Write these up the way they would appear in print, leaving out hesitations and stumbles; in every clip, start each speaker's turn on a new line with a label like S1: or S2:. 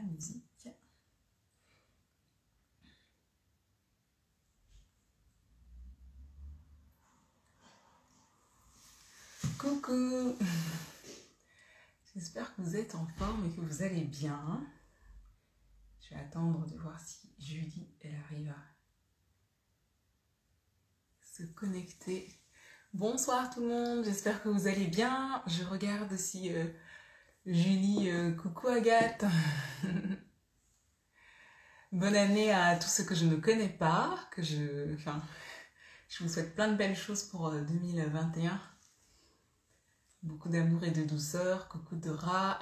S1: musique. Coucou! J'espère que vous êtes en forme et que vous allez bien. Je vais attendre de voir si Julie elle arrive à se connecter. Bonsoir tout le monde, j'espère que vous allez bien. Je regarde si Julie, coucou Agathe. Bonne année à tous ceux que je ne connais pas, je vous souhaite plein de belles choses pour 2021. Beaucoup d'amour et de douceur, coucou Dora.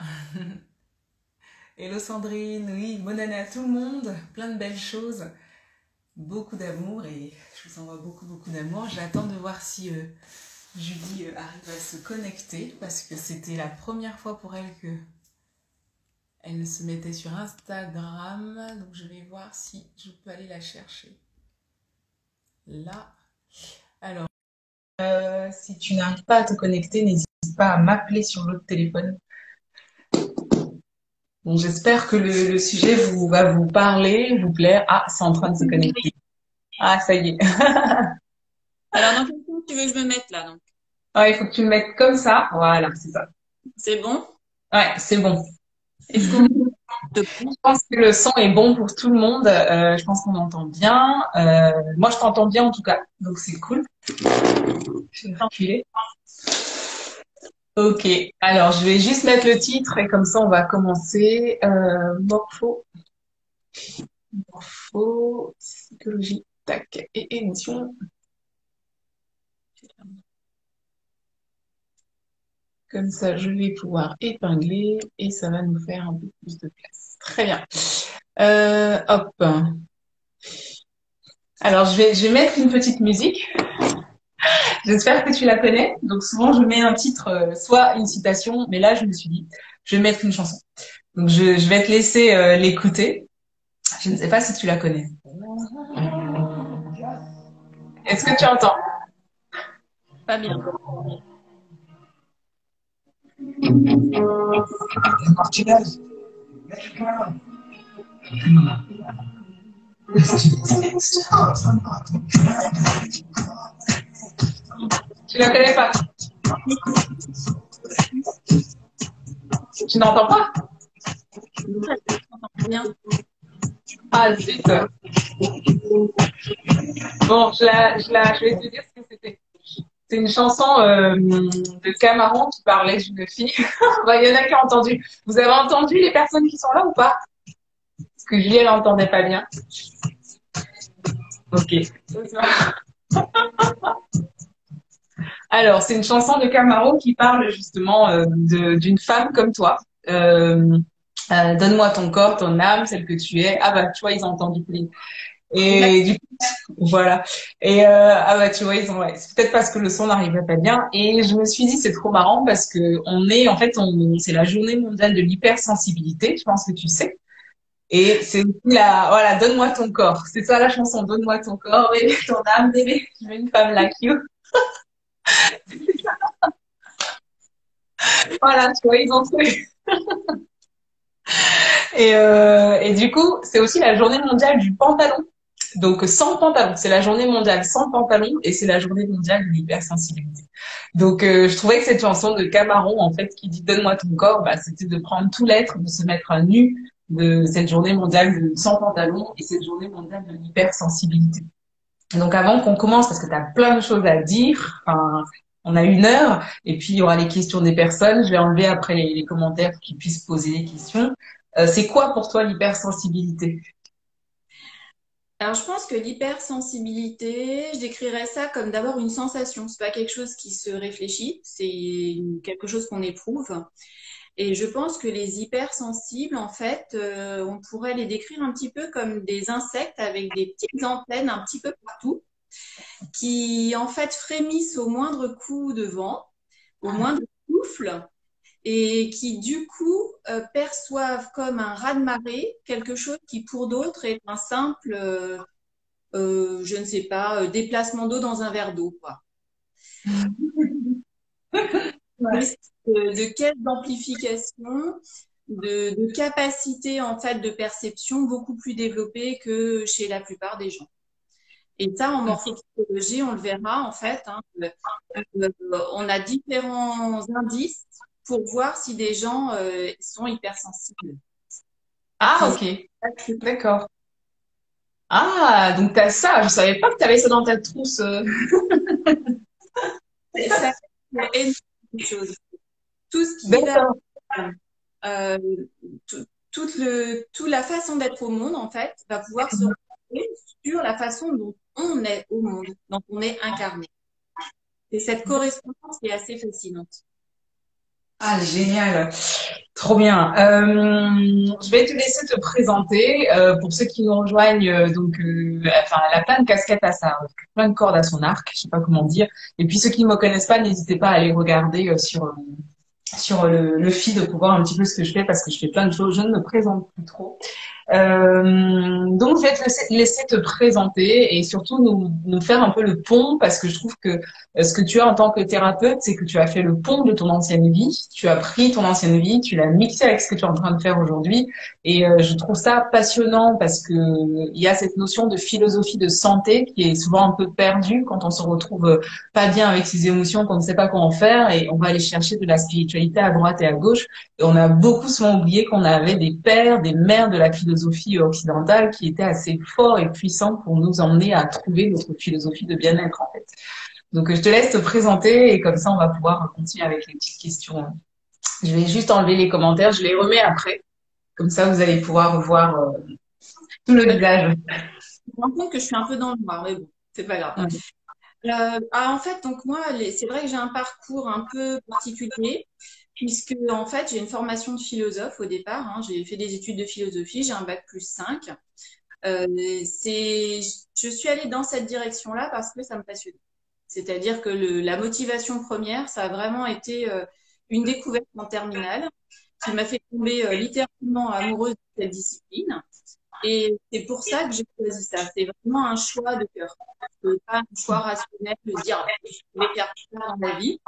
S1: Hello Sandrine, oui, bonne année à tout le monde, plein de belles choses, beaucoup d'amour et je vous envoie beaucoup d'amour. J'attends de voir si Julie arrive à se connecter parce que c'était la première fois pour elle que elle se mettait sur Instagram, donc je vais voir si je peux aller la chercher. Là, alors, si tu n'arrives pas à te connecter, n'hésite pas à m'appeler sur l'autre téléphone. Bon, j'espère que le sujet va vous parler, vous plaire. Ah, c'est en train de se connecter. Ah, ça y est.
S2: Alors, dans quel sens tu veux que je me mette là donc?
S1: Ah, il faut que tu le mettes comme ça. Voilà, c'est ça.
S2: C'est bon?
S1: Ouais, c'est bon.
S2: Est-ce qu'on te
S1: Je pense que le son est bon pour tout le monde. Je pense qu'on entend bien. Moi, je t'entends bien en tout cas, donc c'est cool. Je vais reculer. Ok, alors je vais juste mettre le titre et comme ça on va commencer. Morpho, psychologie, tac, et émotion. Comme ça, je vais pouvoir épingler et ça va nous faire un peu plus de place. Très bien. Hop. Alors, je vais mettre une petite musique. J'espère que tu la connais. Donc, souvent, je mets un titre, soit une citation, mais là, je me suis dit, je vais mettre une chanson. Donc, je vais te laisser l'écouter. Je ne sais pas si tu la connais. Est-ce que tu entends?
S2: pas bien?
S1: Tu la connais pas? Tu n'entends pas?
S2: Bien.
S1: Ah, zut. Bon, je vais te dire ce que c'était. C'est une chanson de Camaro qui parlait d'une fille. Il y en a qui ont entendu. Vous avez entendu les personnes qui sont là ou pas? Parce que Julie, elle n'entendait pas bien. Ok. Alors, c'est une chanson de Camaro qui parle justement d'une femme comme toi. Donne-moi ton corps, ton âme, celle que tu es. Ah bah, tu vois, ils ont entendu plus. Et du coup, voilà. Et ah bah tu vois, ouais, c'est peut-être parce que le son n'arrivait pas bien. Et je me suis dit c'est trop marrant parce que c'est la journée mondiale de l'hypersensibilité. Je pense que tu sais. Et c'est aussi voilà, donne-moi ton corps. C'est ça la chanson, donne-moi ton corps et ton âme, bébé. Je veux une femme like you. Voilà, tu vois, ils ont trouvé. Et du coup, c'est aussi la journée mondiale du pantalon. Donc, sans pantalon. C'est la journée mondiale sans pantalon et c'est la journée mondiale de l'hypersensibilité. Donc, je trouvais que cette chanson de Camaro, en fait, qui dit Donne-moi ton corps, bah, c'était de prendre tout l'être, de se mettre à nu de cette journée mondiale sans pantalon et cette journée mondiale de l'hypersensibilité. Donc, avant qu'on commence, parce que tu as plein de choses à dire, enfin, on a 1 heure et puis il y aura les questions des personnes. Je vais enlever après les commentaires pour qu'ils puissent poser des questions. C'est quoi pour toi l'hypersensibilité?
S2: Alors, je pense que l'hypersensibilité, je décrirais ça comme d'abord une sensation. C'est pas quelque chose qui se réfléchit, c'est quelque chose qu'on éprouve. Et je pense que les hypersensibles, en fait, on pourrait les décrire un petit peu comme des insectes avec des petites antennes un petit peu partout, qui en fait frémissent au moindre coup de vent, au moindre souffle, et qui du coup perçoivent comme un raz-de-marée quelque chose qui pour d'autres est un simple, je ne sais pas, déplacement d'eau dans un verre d'eau, quoi.
S1: Ouais.
S2: Une espèce de caisse d'amplification de capacité en fait de perception beaucoup plus développée que chez la plupart des gens. Et ça, en morphopsychologie, on le verra en fait. Hein, on a différents indices pour voir si des gens sont hypersensibles.
S1: Ah,
S2: Qui-
S1: ok. D'accord. Ah, donc t'as ça. Je savais pas que t'avais ça dans ta trousse.
S2: Ça fait énormément de choses. Tout ce qui va,
S1: D'accord.
S2: euh, toute la façon d'être au monde, en fait, va pouvoir se retrouver sur la façon dont on est au monde, dont on est incarné. C'est cette correspondance qui est assez fascinante.
S1: Ah, génial. Trop bien. Je vais te laisser te présenter. Pour ceux qui nous rejoignent, enfin, elle a plein de casquettes à ça, plein de cordes à son arc, je sais pas comment dire. Et puis ceux qui ne me connaissent pas, n'hésitez pas à aller regarder sur le feed pour voir un petit peu ce que je fais parce que je fais plein de choses. Je ne me présente plus trop. Donc, je vais te laisser te présenter et surtout nous faire un peu le pont parce que je trouve que ce que tu as en tant que thérapeute, c'est que tu as fait le pont de ton ancienne vie. Tu as pris ton ancienne vie, tu l'as mixé avec ce que tu es en train de faire aujourd'hui. Et je trouve ça passionnant parce que il y a cette notion de philosophie de santé qui est souvent un peu perdue quand on se retrouve pas bien avec ses émotions, qu'on ne sait pas quoi en faire et on va aller chercher de la spiritualité à droite et à gauche. Et on a beaucoup souvent oublié qu'on avait des pères, des mères de la philosophie occidentale qui étaient assez forts et puissants pour nous emmener à trouver notre philosophie de bien-être, en fait. Donc, je te laisse te présenter et comme ça, on va pouvoir continuer avec les petites questions. Je vais juste enlever les commentaires, je les remets après. Comme ça, vous allez pouvoir voir tout le
S2: Je
S1: visage.
S2: me rends compte que je suis un peu dans le noir, mais bon, c'est pas grave.
S1: Ouais.
S2: En fait, donc moi, c'est vrai que j'ai un parcours un peu particulier, puisque en fait, j'ai une formation de philosophe au départ. Hein. J'ai fait des études de philosophie, j'ai un bac plus 5. Je suis allée dans cette direction-là parce que ça me passionnait. C'est-à-dire que la motivation première, ça a vraiment été une découverte en terminale qui m'a fait tomber littéralement amoureuse de cette discipline. Et c'est pour ça que j'ai choisi ça. C'est vraiment un choix de cœur. C'est pas un choix rationnel de se dire, ah, je vais faire ça dans ma vie.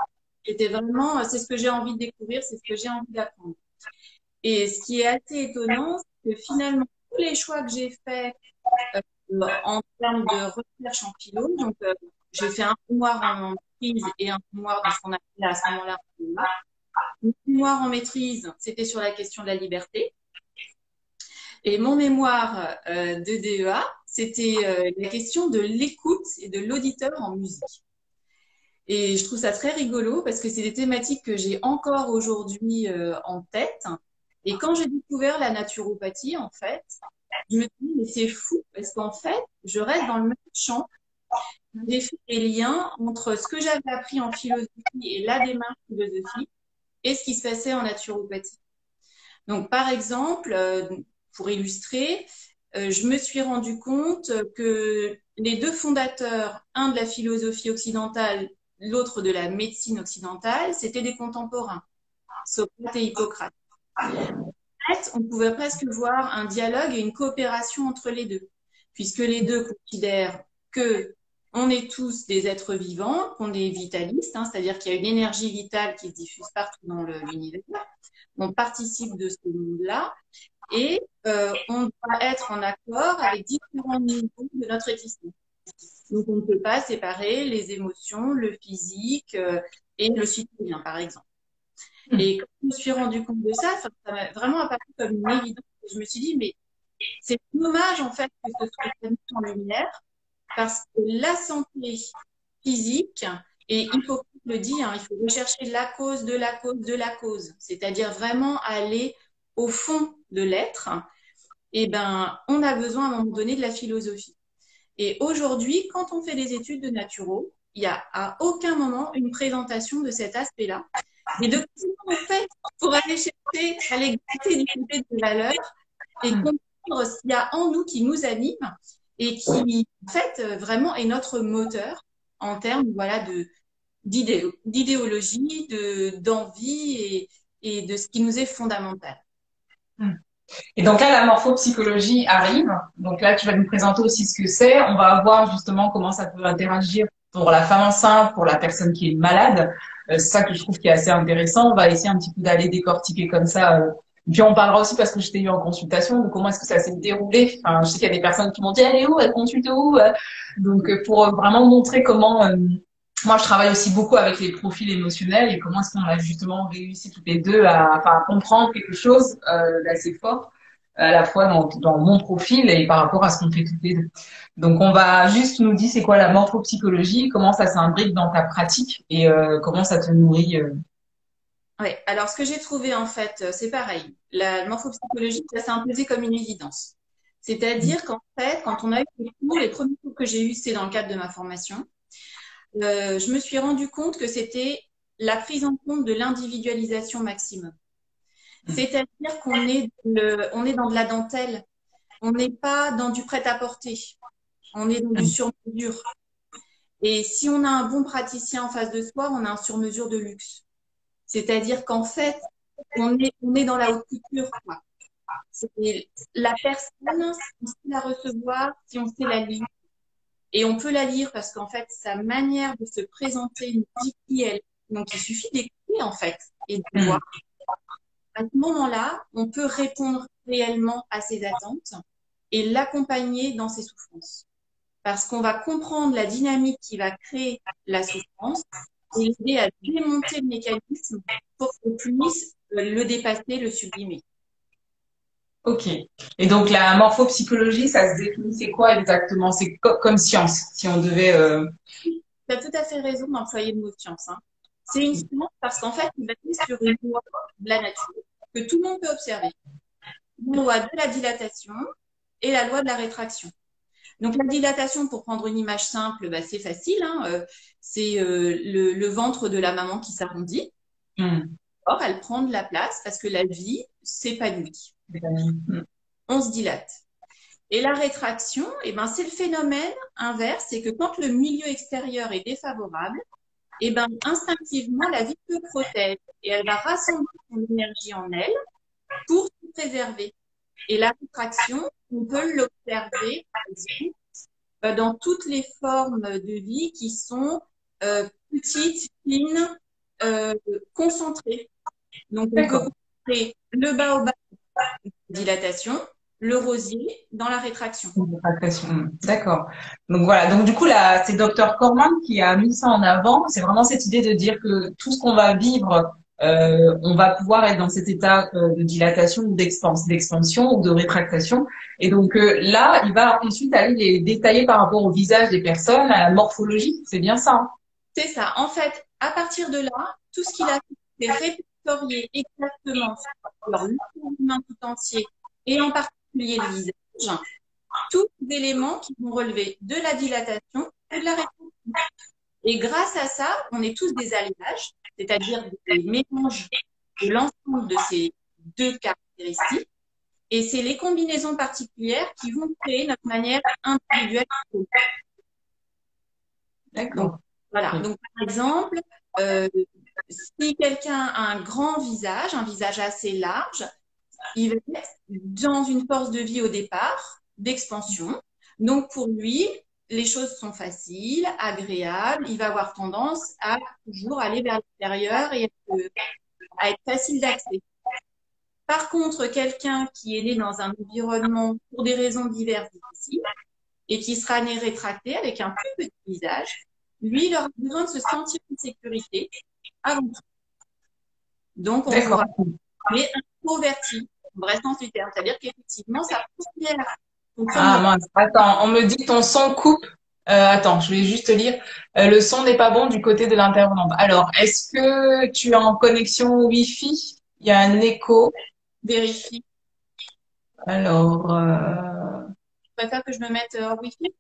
S2: C'était vraiment, c'est ce que j'ai envie de découvrir, c'est ce que j'ai envie d'apprendre. Et ce qui est assez étonnant, c'est que finalement, tous les choix que j'ai faits en termes de recherche en philo, donc j'ai fait un mémoire en maîtrise et un mémoire de ce qu'on appelait à ce moment-là un DEA. Mon mémoire en maîtrise, c'était sur la question de la liberté. Et mon mémoire de DEA, c'était la question de l'écoute et de l'auditeur en musique. Et je trouve ça très rigolo parce que c'est des thématiques que j'ai encore aujourd'hui en tête. Et quand j'ai découvert la naturopathie, en fait, je me suis dit, mais c'est fou parce qu'en fait, je reste dans le même champ. J'ai fait des liens entre ce que j'avais appris en philosophie et la démarche philosophique et ce qui se passait en naturopathie. Donc, par exemple, pour illustrer, je me suis rendu compte que les deux fondateurs, un de la philosophie occidentale, l'autre de la médecine occidentale, c'était des contemporains, Socrate et Hippocrate. En fait, on pouvait presque voir un dialogue et une coopération entre les deux, puisque les deux considèrent que on est tous des êtres vivants, qu'on est vitalistes, hein, c'est-à-dire qu'il y a une énergie vitale qui se diffuse partout dans l'univers. On participe de ce monde-là et on doit être en accord avec différents niveaux de notre existence. Donc, on ne peut pas séparer les émotions, le physique et le citoyen, par exemple. Et quand je me suis rendu compte de ça, ça m'a vraiment apparu comme une évidence. Je me suis dit, mais c'est dommage en fait que ce soit pas mis en lumière parce que la santé physique, et Hippocrate le dit, hein, il faut rechercher la cause de la cause de la cause, c'est-à-dire vraiment aller au fond de l'être. Et ben, on a besoin à un moment donné de la philosophie. Et aujourd'hui, quand on fait des études de naturo, il n'y a à aucun moment une présentation de cet aspect-là. Et de comment on fait pour aller chercher à l'égalité du côté des valeurs et comprendre ce qu'il y a en nous qui nous anime et qui, en fait, vraiment est notre moteur en termes, voilà, d'idéologie, d'envie et de ce qui nous est fondamental.
S1: Et donc là, la morphopsychologie arrive. Donc là, tu vas nous présenter aussi ce que c'est. On va voir justement comment ça peut interagir pour la femme enceinte, pour la personne qui est malade. C'est ça que je trouve qui est assez intéressant. On va essayer un petit peu d'aller décortiquer comme ça Et puis on parlera aussi parce que je t'ai eu en consultation de comment est-ce que ça s'est déroulé. Enfin, je sais qu'il y a des personnes qui m'ont dit elle est où, elle consulte où. Donc pour vraiment montrer comment moi je travaille aussi beaucoup avec les profils émotionnels et comment est-ce qu'on a justement réussi toutes les deux à, enfin, à comprendre quelque chose d'assez fort à la fois dans mon profil et par rapport à ce qu'on fait toutes les deux. Donc on va juste nous dire c'est quoi la morphopsychologie, comment ça s'imbrique dans ta pratique et comment ça te nourrit.
S2: Oui, alors ce que j'ai trouvé en fait, c'est pareil. La morphopsychologie, ça s'est imposé comme une évidence. C'est-à-dire qu'en fait, quand on a eu les premiers cours que j'ai eus, c'est dans le cadre de ma formation, je me suis rendu compte que c'était la prise en compte de l'individualisation maximum. C'est-à-dire on est dans de la dentelle, on n'est pas dans du prêt-à-porter, on est dans du sur-mesure. Et si on a un bon praticien en face de soi, on a un sur-mesure de luxe. C'est-à-dire qu'en fait, on est dans la haute couture, quoi. C'est la personne, si on sait la recevoir, si on sait la lire. Et on peut la lire parce qu'en fait, sa manière de se présenter nous dit qui elle est. Donc, il suffit d'écouter, en fait, et de voir. À ce moment-là, on peut répondre réellement à ses attentes et l'accompagner dans ses souffrances. Parce qu'on va comprendre la dynamique qui va créer la souffrance et l'aider à démonter le mécanisme pour qu'on puisse le dépasser, le sublimer.
S1: Ok. Et donc la morphopsychologie, ça se définit, c'est quoi exactement? C'est comme science, si on devait.
S2: Tu as tout à fait raison d'employer le mot science, hein. C'est une science parce qu'en fait, il est basé sur une loi de la nature que tout le monde peut observer. La loi de la dilatation et la loi de la rétraction. Donc la dilatation, pour prendre une image simple, bah, c'est facile, hein, c'est le ventre de la maman qui s'arrondit. Or, elle prend de la place parce que la vie s'épanouit. On se dilate. Et la rétraction, eh ben, c'est le phénomène inverse, c'est que quand le milieu extérieur est défavorable, eh ben, instinctivement, la vie se protège et elle va rassembler son énergie en elle pour se préserver. Et la rétraction, on peut l'observer, par exemple, dans toutes les formes de vie qui sont petites, fines, concentrées. Donc, on peut concentrer le baobab de dilatation, le rosier dans la rétraction.
S1: D'accord. Donc voilà. Donc du coup là, c'est Docteur Corman qui a mis ça en avant. C'est vraiment cette idée de dire que tout ce qu'on va vivre, on va pouvoir être dans cet état de dilatation ou d'expansion ou de rétractation. Et donc là, il va ensuite aller les détailler par rapport au visage des personnes, à la morphologie. C'est bien ça, hein?
S2: C'est ça. En fait, à partir de là, tout ce qu'il a fait, c'est répertorier exactement sur le corps humain tout entier et en particulier le visage, tous les éléments qui vont relever de la dilatation ou de la rétraction. Et grâce à ça, on est tous des alliages, c'est-à-dire des mélanges de l'ensemble de ces deux caractéristiques. Et c'est les combinaisons particulières qui vont créer notre manière individuelle.
S1: D'accord.
S2: Donc, voilà. Donc, par exemple, si quelqu'un a un grand visage, un visage assez large, il va être dans une force de vie au départ, d'expansion. Donc, pour lui, les choses sont faciles, agréables. Il va avoir tendance à toujours aller vers l'extérieur et à être facile d'accès. Par contre, quelqu'un qui est né dans un environnement pour des raisons diverses difficiles et qui sera né rétracté avec un plus petit visage, lui, il aura besoin de se sentir en sécurité avant tout. Donc, on pourra mais introverti, en vrai sens du terme. C'est-à-dire qu'effectivement, sa première.
S1: Ah mince. Attends, on me dit ton son coupe. Attends, je vais juste te lire. Le son n'est pas bon du côté de l'intervenante. Alors, est-ce que tu es en connexion Wi-Fi? Il y a un écho.
S2: Vérifie.
S1: Alors,
S2: Je préfère que je me mette hors Wi-Fi.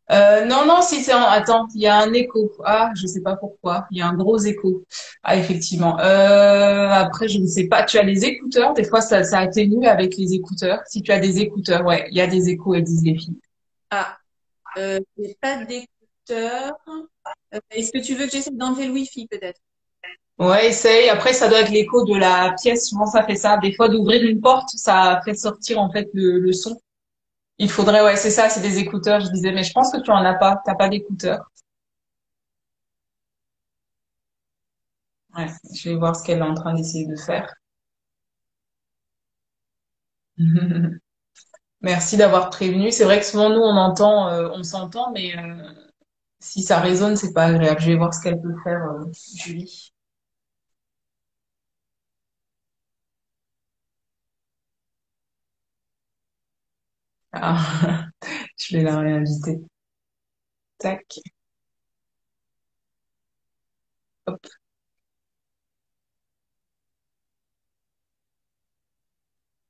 S1: non, non, si c'est attends, il y a un écho. Ah, je sais pas pourquoi. Il y a un gros écho. Ah, effectivement. Après, je ne sais pas. Tu as les écouteurs. Des fois, ça atténue avec les écouteurs. Si tu as des écouteurs, ouais, il y a des échos, elles disent les filles.
S2: Ah, j'ai pas d'écouteur. Est-ce que tu veux que j'essaie d'enlever le Wi-Fi peut-être?
S1: Ouais, essaye. Après, ça doit être l'écho de la pièce. Souvent, ça fait ça. Des fois, d'ouvrir une porte, ça fait sortir, en fait, le son. Il faudrait, ouais, c'est ça, c'est des écouteurs. Je disais, mais je pense que tu en as pas. T'as pas d'écouteurs. Ouais, je vais voir ce qu'elle est en train d'essayer de faire. Merci d'avoir prévenu. C'est vrai que souvent nous on entend, on s'entend, mais si ça résonne, c'est pas agréable. Je vais voir ce qu'elle peut faire, Julie. Ah, je vais la réinviter. Tac. Hop.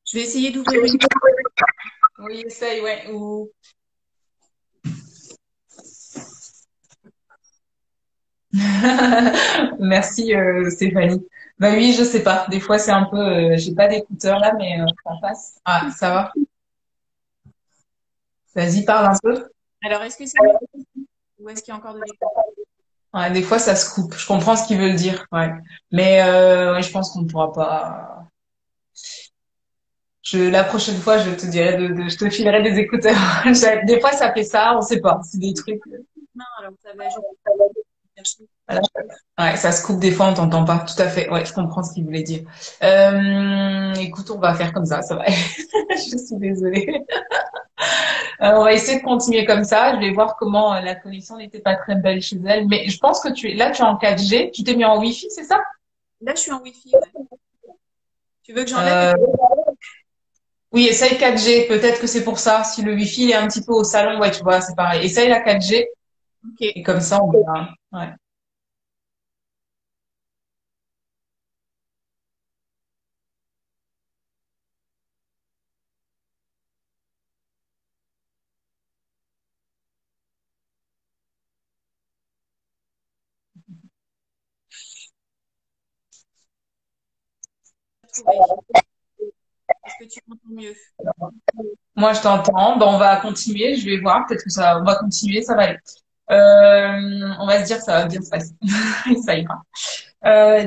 S2: Je vais essayer d'ouvrir une.
S1: Oui, essaye, ouais. Merci, Stéphanie. Bah oui, je sais pas. Des fois, c'est un peu, j'ai pas d'écouteurs là, mais ça passe. Ah, ça va. Vas-y, parle un peu.
S2: Alors, est-ce que c'est mieux ou est-ce qu'il y a encore de l'écho?
S1: Ouais, des fois, ça se coupe. Je comprends ce qu'il veut dire. Ouais. Mais ouais, je pense qu'on ne pourra pas. La prochaine fois, je te dirai je te filerai des écouteurs. Des fois, ça fait ça, on sait pas. C'est des trucs.
S2: Non, alors ça va juste chercher.
S1: Voilà. Ouais, ça se coupe des fois, on t'entend pas. Tout à fait. Ouais, je comprends ce qu'il voulait dire. Écoute, on va faire comme ça va. Je suis désolée. On va essayer de continuer comme ça. Je vais voir comment la connexion n'était pas très belle chez elle. Mais je pense que tu es en 4G. Tu t'es mis en Wi-Fi, c'est ça?
S2: Là, je suis en Wi-Fi, ouais. Tu veux que j'enlève et
S1: Euh, oui, essaye 4G. Peut-être que c'est pour ça. Si le Wi-Fi il est un petit peu au salon, ouais, tu vois, c'est pareil. Essaye la 4G
S2: ok.
S1: et comme ça, on verra. Ouais.
S2: Trouvé. Est-ce que tu m'entends mieux?
S1: Moi, je t'entends. Bon, on va continuer. Je vais voir. Peut-être que ça, on va continuer. Ça va aller. On va se dire, ça va bien se passer. Ça ira.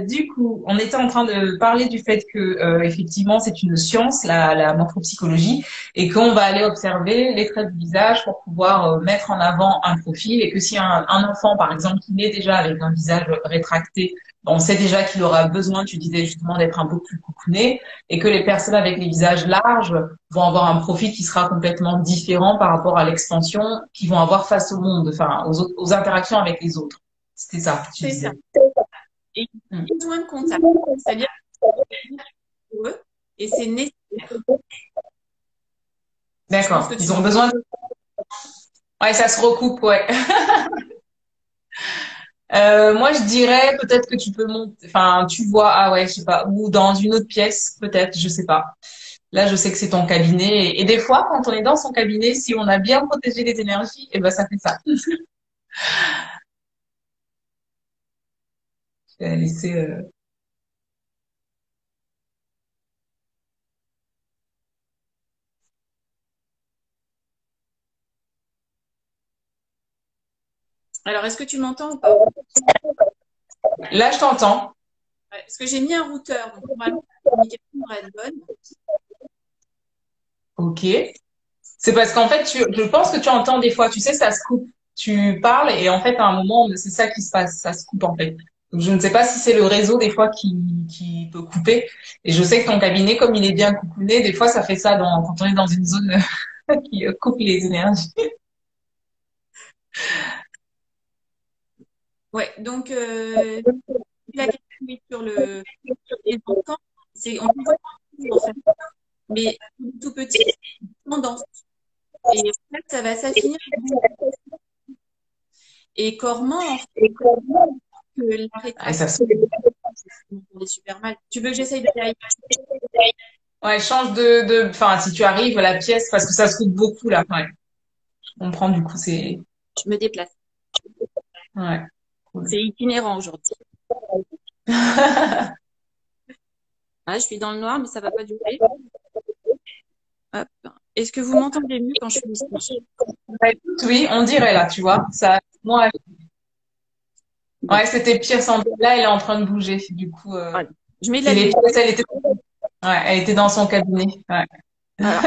S1: Du coup, on était en train de parler du fait que effectivement c'est une science, la morphopsychologie, et qu'on va aller observer les traits du visage pour pouvoir mettre en avant un profil, et que si un enfant, par exemple, qui naît déjà avec un visage rétracté, on sait déjà qu'il aura besoin, tu disais justement, d'être un peu plus coucouné, et que les personnes avec les visages larges vont avoir un profil qui sera complètement différent par rapport à l'expansion qu'ils vont avoir face au monde, enfin aux interactions avec les autres. C'était ça que tu
S2: C'est ça.
S1: disais.
S2: Et
S1: Hmm.
S2: besoin de contact. C'est-à-dire pour eux, et c'est nécessaire. Je pense que
S1: D'accord.
S2: tu
S1: Ils ont
S2: m'entends.
S1: besoin de... Ouais, ça se recoupe, ouais. Moi, je dirais peut-être que tu peux monter... Enfin, tu vois, ah ouais, je sais pas. Ou dans une autre pièce, peut-être, je sais pas. Là, je sais que c'est ton cabinet. Et des fois, quand on est dans son cabinet, si on a bien protégé les énergies, eh ben, ça fait ça. Je vais laisser,
S2: Alors, est-ce que tu m'entends ou pas?
S1: Là, je t'entends.
S2: Ouais, parce que j'ai mis un routeur, donc normalement, la communication devrait être bonne.
S1: Ok. C'est parce qu'en fait, je pense que tu entends des fois, tu sais, ça se coupe. Tu parles et en fait, à un moment, c'est ça qui se passe, ça se coupe en fait. Donc, je ne sais pas si c'est le réseau des fois qui peut couper. Et je sais que ton cabinet, comme il est bien coucouné, des fois, ça fait ça quand on est dans une zone qui coupe les énergies.
S2: Ouais, donc la question est sur les enfants, on peut voir tout, en fait, mais tout petit, tendance. Et en fait, ça va s'affiner. Et Corman, en fait, que la
S1: Et ça
S2: rétraction,
S1: se...
S2: on est super mal. Tu veux que j'essaye d'aller ailleurs?
S1: Ouais, change enfin, si tu arrives à la pièce, parce que ça se coupe beaucoup là. Ouais. Je comprends, du coup, c'est,
S2: Je me déplace.
S1: ouais, cool.
S2: C'est itinérant aujourd'hui. Ah, je suis dans le noir, mais ça va pas durer. Hop. Est-ce que vous m'entendez mieux quand je suis ici?
S1: Bah, écoute, oui, on dirait là, tu vois. Ça, moi,
S2: Bon,
S1: ouais, c'était pire sans là, elle est en train de bouger. Du coup,
S2: voilà. Je mets de la
S1: c'est les
S2: lumière.
S1: pièces, ouais, elle était dans son cabinet. Ouais.
S2: Voilà.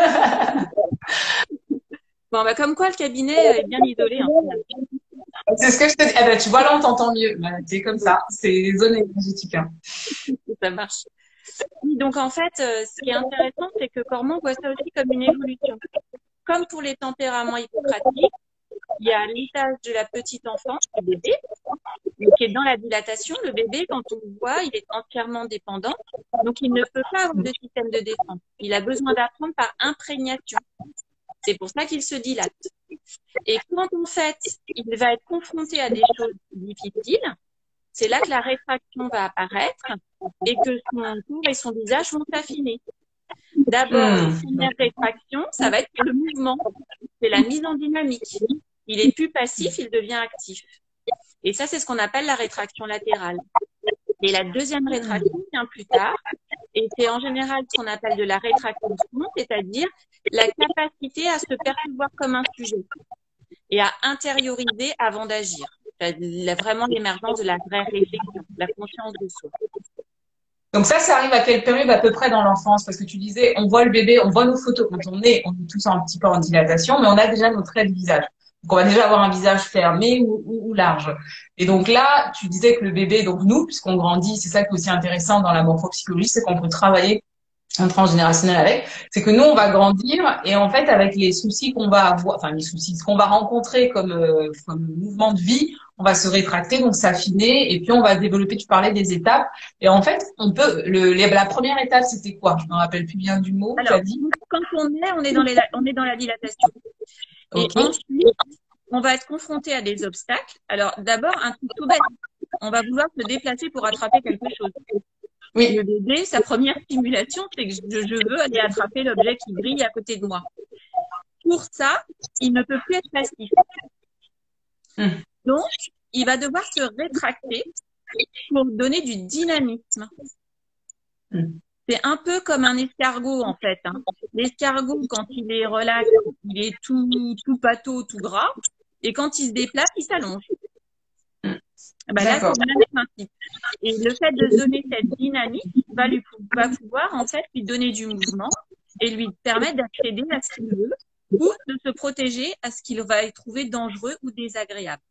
S2: Bon, bah, comme quoi le cabinet est bien isolé, hein, finalement.
S1: C'est ce que je te dis. Eh ben, tu vois, là, on t'entend mieux. Bah, c'est comme
S2: Bon,
S1: ça. C'est les zones énergétiques, hein.
S2: ça marche. Donc en fait, ce qui est intéressant, c'est que Cormon voit ça aussi comme une évolution. Comme pour les tempéraments hippocratiques, il y a l'étage de la petite enfance, le bébé, qui est dans la dilatation. Le bébé, quand on le voit, il est entièrement dépendant, donc il ne peut pas avoir de système de défense. Il a besoin d'apprendre par imprégnation. C'est pour ça qu'il se dilate. Et quand en fait, il va être confronté à des choses difficiles, c'est là que la rétraction va apparaître et que son corps et son visage vont s'affiner. D'abord, la première rétraction, ça va être le mouvement. C'est la mise en dynamique. Il est plus passif, il devient actif. Et ça, c'est ce qu'on appelle la rétraction latérale. Et la deuxième rétraction vient plus tard. Et c'est en général ce qu'on appelle de la rétraction de fond, c'est-à-dire la capacité à se percevoir comme un sujet et à intérioriser avant d'agir. Vraiment l'émergence de la vraie réflexion, la conscience de soi.
S1: Donc ça arrive à quelle période à peu près dans l'enfance? Parce que tu disais, on voit le bébé, on voit nos photos quand on est tous un petit peu en dilatation, mais on a déjà nos traits de visage. Donc on va déjà avoir un visage fermé ou large. Et donc là, tu disais que le bébé, donc nous, puisqu'on grandit, c'est ça qui est aussi intéressant dans la morphopsychologie, c'est qu'on peut travailler en transgénérationnel avec, c'est que nous, on va grandir et en fait, avec les soucis qu'on va avoir, enfin les soucis, ce qu'on va rencontrer comme mouvement de vie, on va se rétracter, donc s'affiner et puis on va développer, tu parlais des étapes et en fait, on peut, la première étape, c'était quoi? Je me rappelle plus bien du mot, tu
S2: Alors,
S1: as dit.
S2: quand on est dans la dilatation. Et
S1: Okay.
S2: ensuite, on va être confronté à des obstacles. Alors, d'abord, un truc tout bête. On va vouloir se déplacer pour attraper quelque chose.
S1: Oui.
S2: Le bébé, sa première stimulation, c'est que je veux aller attraper l'objet qui brille à côté de moi. Pour ça, il ne peut plus être passif. Donc, il va devoir se rétracter pour donner du dynamisme. C'est un peu comme un escargot, en fait. Hein. L'escargot, quand il est relax, il est tout pâteau, tout gras. Et quand il se déplace, il s'allonge. Ben là, c'est le même principe. Et le fait de donner cette dynamique va pouvoir, en fait, lui donner du mouvement et lui permettre d'accéder à ce qu'il veut ou de se protéger à ce qu'il va trouver dangereux ou désagréable.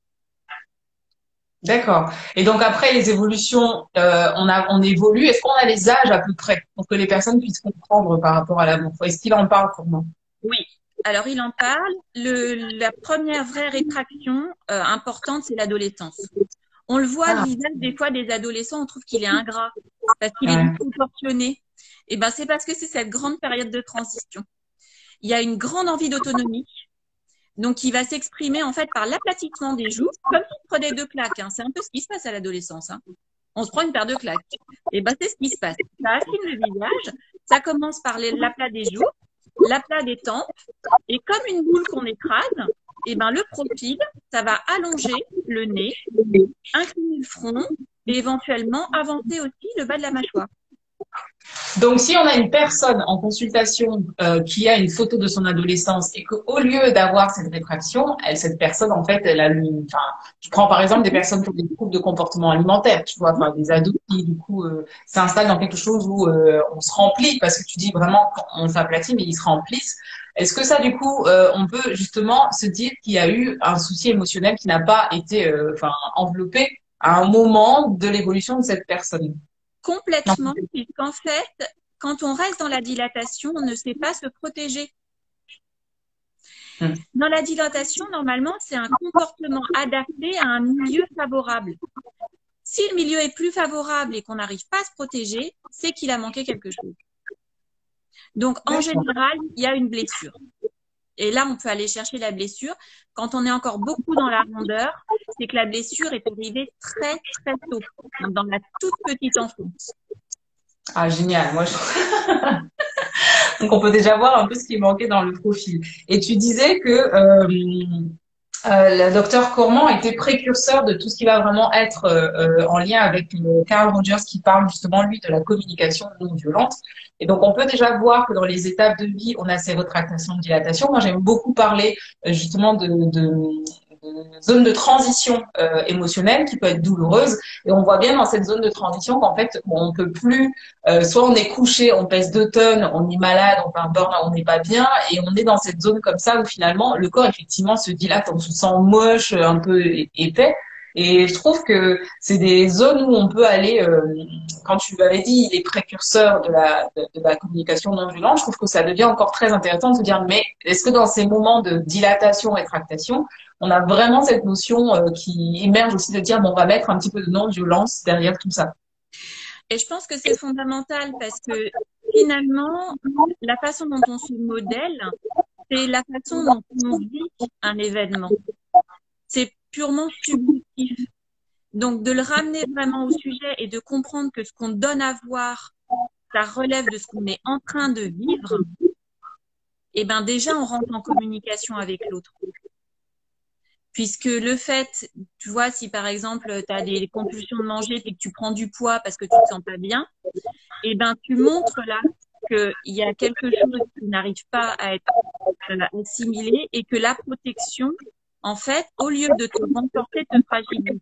S1: D'accord. Et donc après les évolutions, on évolue. Est-ce qu'on a les âges à peu près pour que les personnes puissent comprendre par rapport à l'amour? Est-ce qu'il en parle pour moi?
S2: Oui. Alors il en parle. La première vraie rétraction importante, c'est l'adolescence. On le voit, le visage des fois des adolescents, on trouve qu'il est ingrat parce qu'il est disproportionné. Et ben c'est parce que c'est cette grande période de transition. Il y a une grande envie d'autonomie. Donc, il va s'exprimer en fait par l'aplatissement des joues, comme s'il prenait deux claques. Hein. C'est un peu ce qui se passe à l'adolescence. Hein. On se prend une paire de claques. Et ben, c'est ce qui se passe. Ça affine le visage. Ça commence par l'aplat des joues, l'aplat des tempes. Et comme une boule qu'on écrase, et ben, le profil, ça va allonger le nez, incliner le front et éventuellement avancer aussi le bas de la mâchoire.
S1: Donc, si on a une personne en consultation qui a une photo de son adolescence et qu'au lieu d'avoir cette rétraction, cette personne, en fait, elle a je prends par exemple des personnes qui ont des troubles de comportement alimentaire, tu vois, enfin des ados qui du coup s'installent dans quelque chose où on se remplit, parce que tu dis vraiment on s'aplatit, mais ils se remplissent. Est-ce que ça, du coup, on peut justement se dire qu'il y a eu un souci émotionnel qui n'a pas été enveloppé à un moment de l'évolution de cette personne?
S2: Complètement, puisqu'en fait, quand on reste dans la dilatation, on ne sait pas se protéger. Dans la dilatation, normalement, c'est un comportement adapté à un milieu favorable. Si le milieu est plus favorable et qu'on n'arrive pas à se protéger, c'est qu'il a manqué quelque chose. Donc, en général, il y a une blessure. Et là, on peut aller chercher la blessure. Quand on est encore beaucoup dans la rondeur, c'est que la blessure est arrivée très, très tôt, dans la toute petite enfance.
S1: Ah, génial. Moi, Donc, on peut déjà voir un peu ce qui est manqué dans le profil. Et tu disais que le docteur Cormon était précurseur de tout ce qui va vraiment être en lien avec Carl Rogers qui parle justement, lui, de la communication non violente. Et donc, on peut déjà voir que dans les étapes de vie, on a ces rétractations de dilatation. Moi, j'aime beaucoup parler justement de zone de transition émotionnelle qui peut être douloureuse. Et on voit bien dans cette zone de transition qu'en fait, on peut plus, soit on est couché, on pèse 2 tonnes, on est malade, on fait un burn, on n'est pas bien, et on est dans cette zone comme ça où finalement le corps effectivement se dilate, on se sent moche, un peu épais. Et je trouve que c'est des zones où on peut aller, quand tu m'avais dit les précurseurs de la communication non violente, je trouve que ça devient encore très intéressant de se dire, mais est-ce que dans ces moments de dilatation et tractation, on a vraiment cette notion qui émerge aussi de dire, bon, on va mettre un petit peu de non-violence derrière tout ça.
S2: Et je pense que c'est fondamental parce que finalement, la façon dont on se modèle, c'est la façon dont on vit un événement. C'est purement subjectif. Donc, de le ramener vraiment au sujet et de comprendre que ce qu'on donne à voir, ça relève de ce qu'on est en train de vivre, et ben déjà, on rentre en communication avec l'autre. Puisque le fait, tu vois, si par exemple, tu as des compulsions de manger et que tu prends du poids parce que tu te sens pas bien, et ben tu montres là qu'il y a quelque chose qui n'arrive pas à être assimilé et que la protection, en fait, au lieu de te renforcer, te fragilise.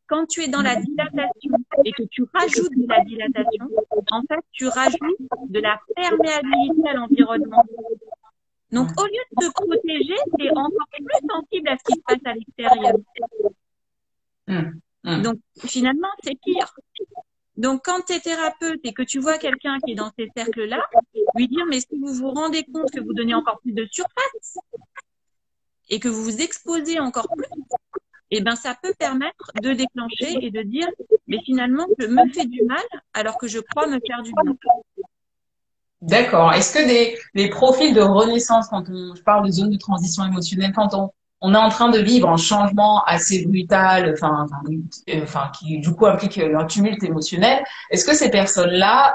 S2: Quand tu es dans la dilatation et que tu rajoutes de la dilatation, en fait, tu rajoutes de la perméabilité à l'environnement. Donc, au lieu de te protéger, tu es encore plus sensible à ce qui se passe à l'extérieur. Donc, finalement, c'est pire. Donc, quand tu es thérapeute et que tu vois quelqu'un qui est dans ces cercles-là, lui dire, mais si vous vous rendez compte que vous donnez encore plus de surface et que vous vous exposez encore plus, eh ben, ça peut permettre de déclencher et de dire, mais finalement, je me fais du mal alors que je crois me faire du bien.
S1: D'accord. Est-ce que des profils de renaissance, je parle de zone de transition émotionnelle, quand on est en train de vivre un changement assez brutal, qui du coup implique un tumulte émotionnel, est-ce que ces personnes-là,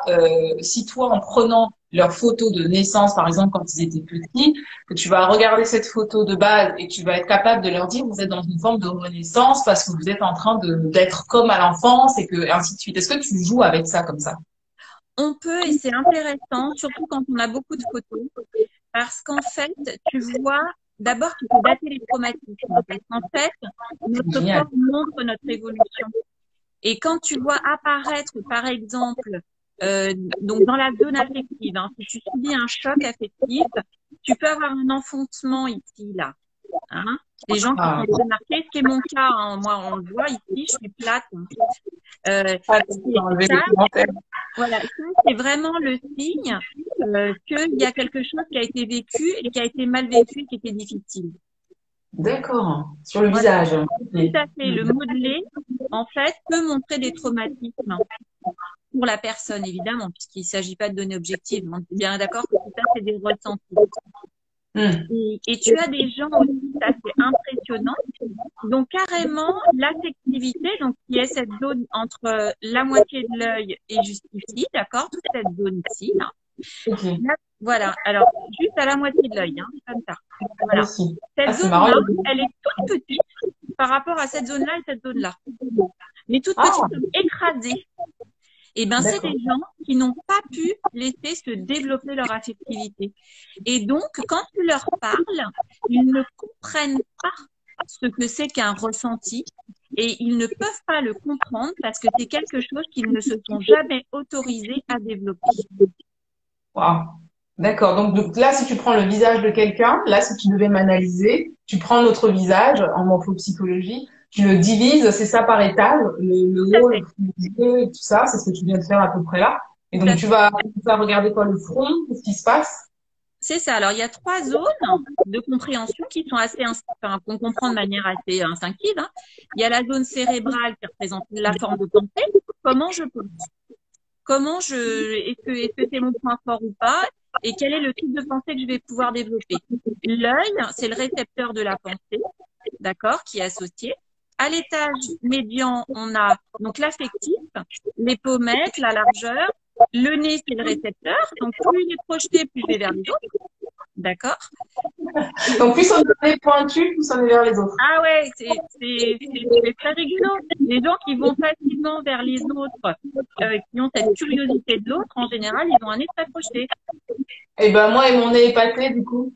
S1: si toi, en prenant leur photo de naissance, par exemple, quand ils étaient petits, que tu vas regarder cette photo de base et tu vas être capable de leur dire, vous êtes dans une forme de renaissance parce que vous êtes en train d'être comme à l'enfance et que ainsi de suite. Est-ce que tu joues avec ça comme ça?
S2: On peut, et c'est intéressant, surtout quand on a beaucoup de photos, parce qu'en fait, tu vois, d'abord, tu peux dater les traumatismes. Parce qu'en fait, notre corps montre notre évolution. Et quand tu vois apparaître, par exemple, donc dans la zone affective, hein, si tu subis un choc affectif, tu peux avoir un enfoncement ici, là. Hein, les gens qui sont très marqués, ce qui est mon cas, hein, moi on le voit ici, je suis plate. Voilà, ça c'est vraiment le signe qu'il y a quelque chose qui a été vécu et qui a été mal vécu et qui était difficile.
S1: D'accord, sur le visage.
S2: Tout à fait, le modeler, en fait, peut montrer des traumatismes pour la personne, évidemment, puisqu'il ne s'agit pas de données objectives. On est bien d'accord que tout ça, c'est des ressentis. Et tu as des gens aussi, ça c'est impressionnant. Donc carrément, l'affectivité, donc qui est cette zone entre la moitié de l'œil et juste ici, d'accord, toute cette zone ici, là. Là, voilà, alors juste à la moitié de l'œil, hein, comme ça. Voilà. Cette zone-là, elle est toute petite par rapport à cette zone-là et cette zone-là. Mais toute petite, écrasée. Et ben, c'est des gens qui n'ont pas pu laisser se développer leur affectivité. Et donc, quand tu leur parles, ils ne comprennent pas ce que c'est qu'un ressenti et ils ne peuvent pas le comprendre parce que c'est quelque chose qu'ils ne se sont jamais autorisés à développer.
S1: Wow. D'accord. Donc là, si tu prends le visage de quelqu'un, là, si tu devais m'analyser, tu prends notre visage en morphopsychologie, tu le divises, c'est ça par étage, le haut, le milieu, tout ça, c'est ce que tu viens de faire à peu près là. Et donc, tu vas regarder quoi, le front, qu'est-ce qui se passe?
S2: C'est ça. Alors, il y a 3 zones de compréhension qui sont assez, qu'on comprend de manière assez instinctive. Hein. Il y a la zone cérébrale qui représente la forme de pensée. Comment je pense? Est-ce que c'est mon point fort ou pas? Et quel est le type de pensée que je vais pouvoir développer? L'œil, c'est le récepteur de la pensée, d'accord, qui est associé. À l'étage médian, on a donc l'affectif, les pommettes, la largeur. Le nez, c'est le récepteur. Donc, plus il est projeté, plus je vais vers les autres. D'accord?
S1: Donc, plus on est pointu, plus on est vers les autres.
S2: Ah ouais, c'est très rigolo. Les gens qui vont facilement vers les autres, qui ont cette curiosité de l'autre, en général, ils ont un nez très projeté.
S1: Eh ben, moi et mon nez épaté, du coup.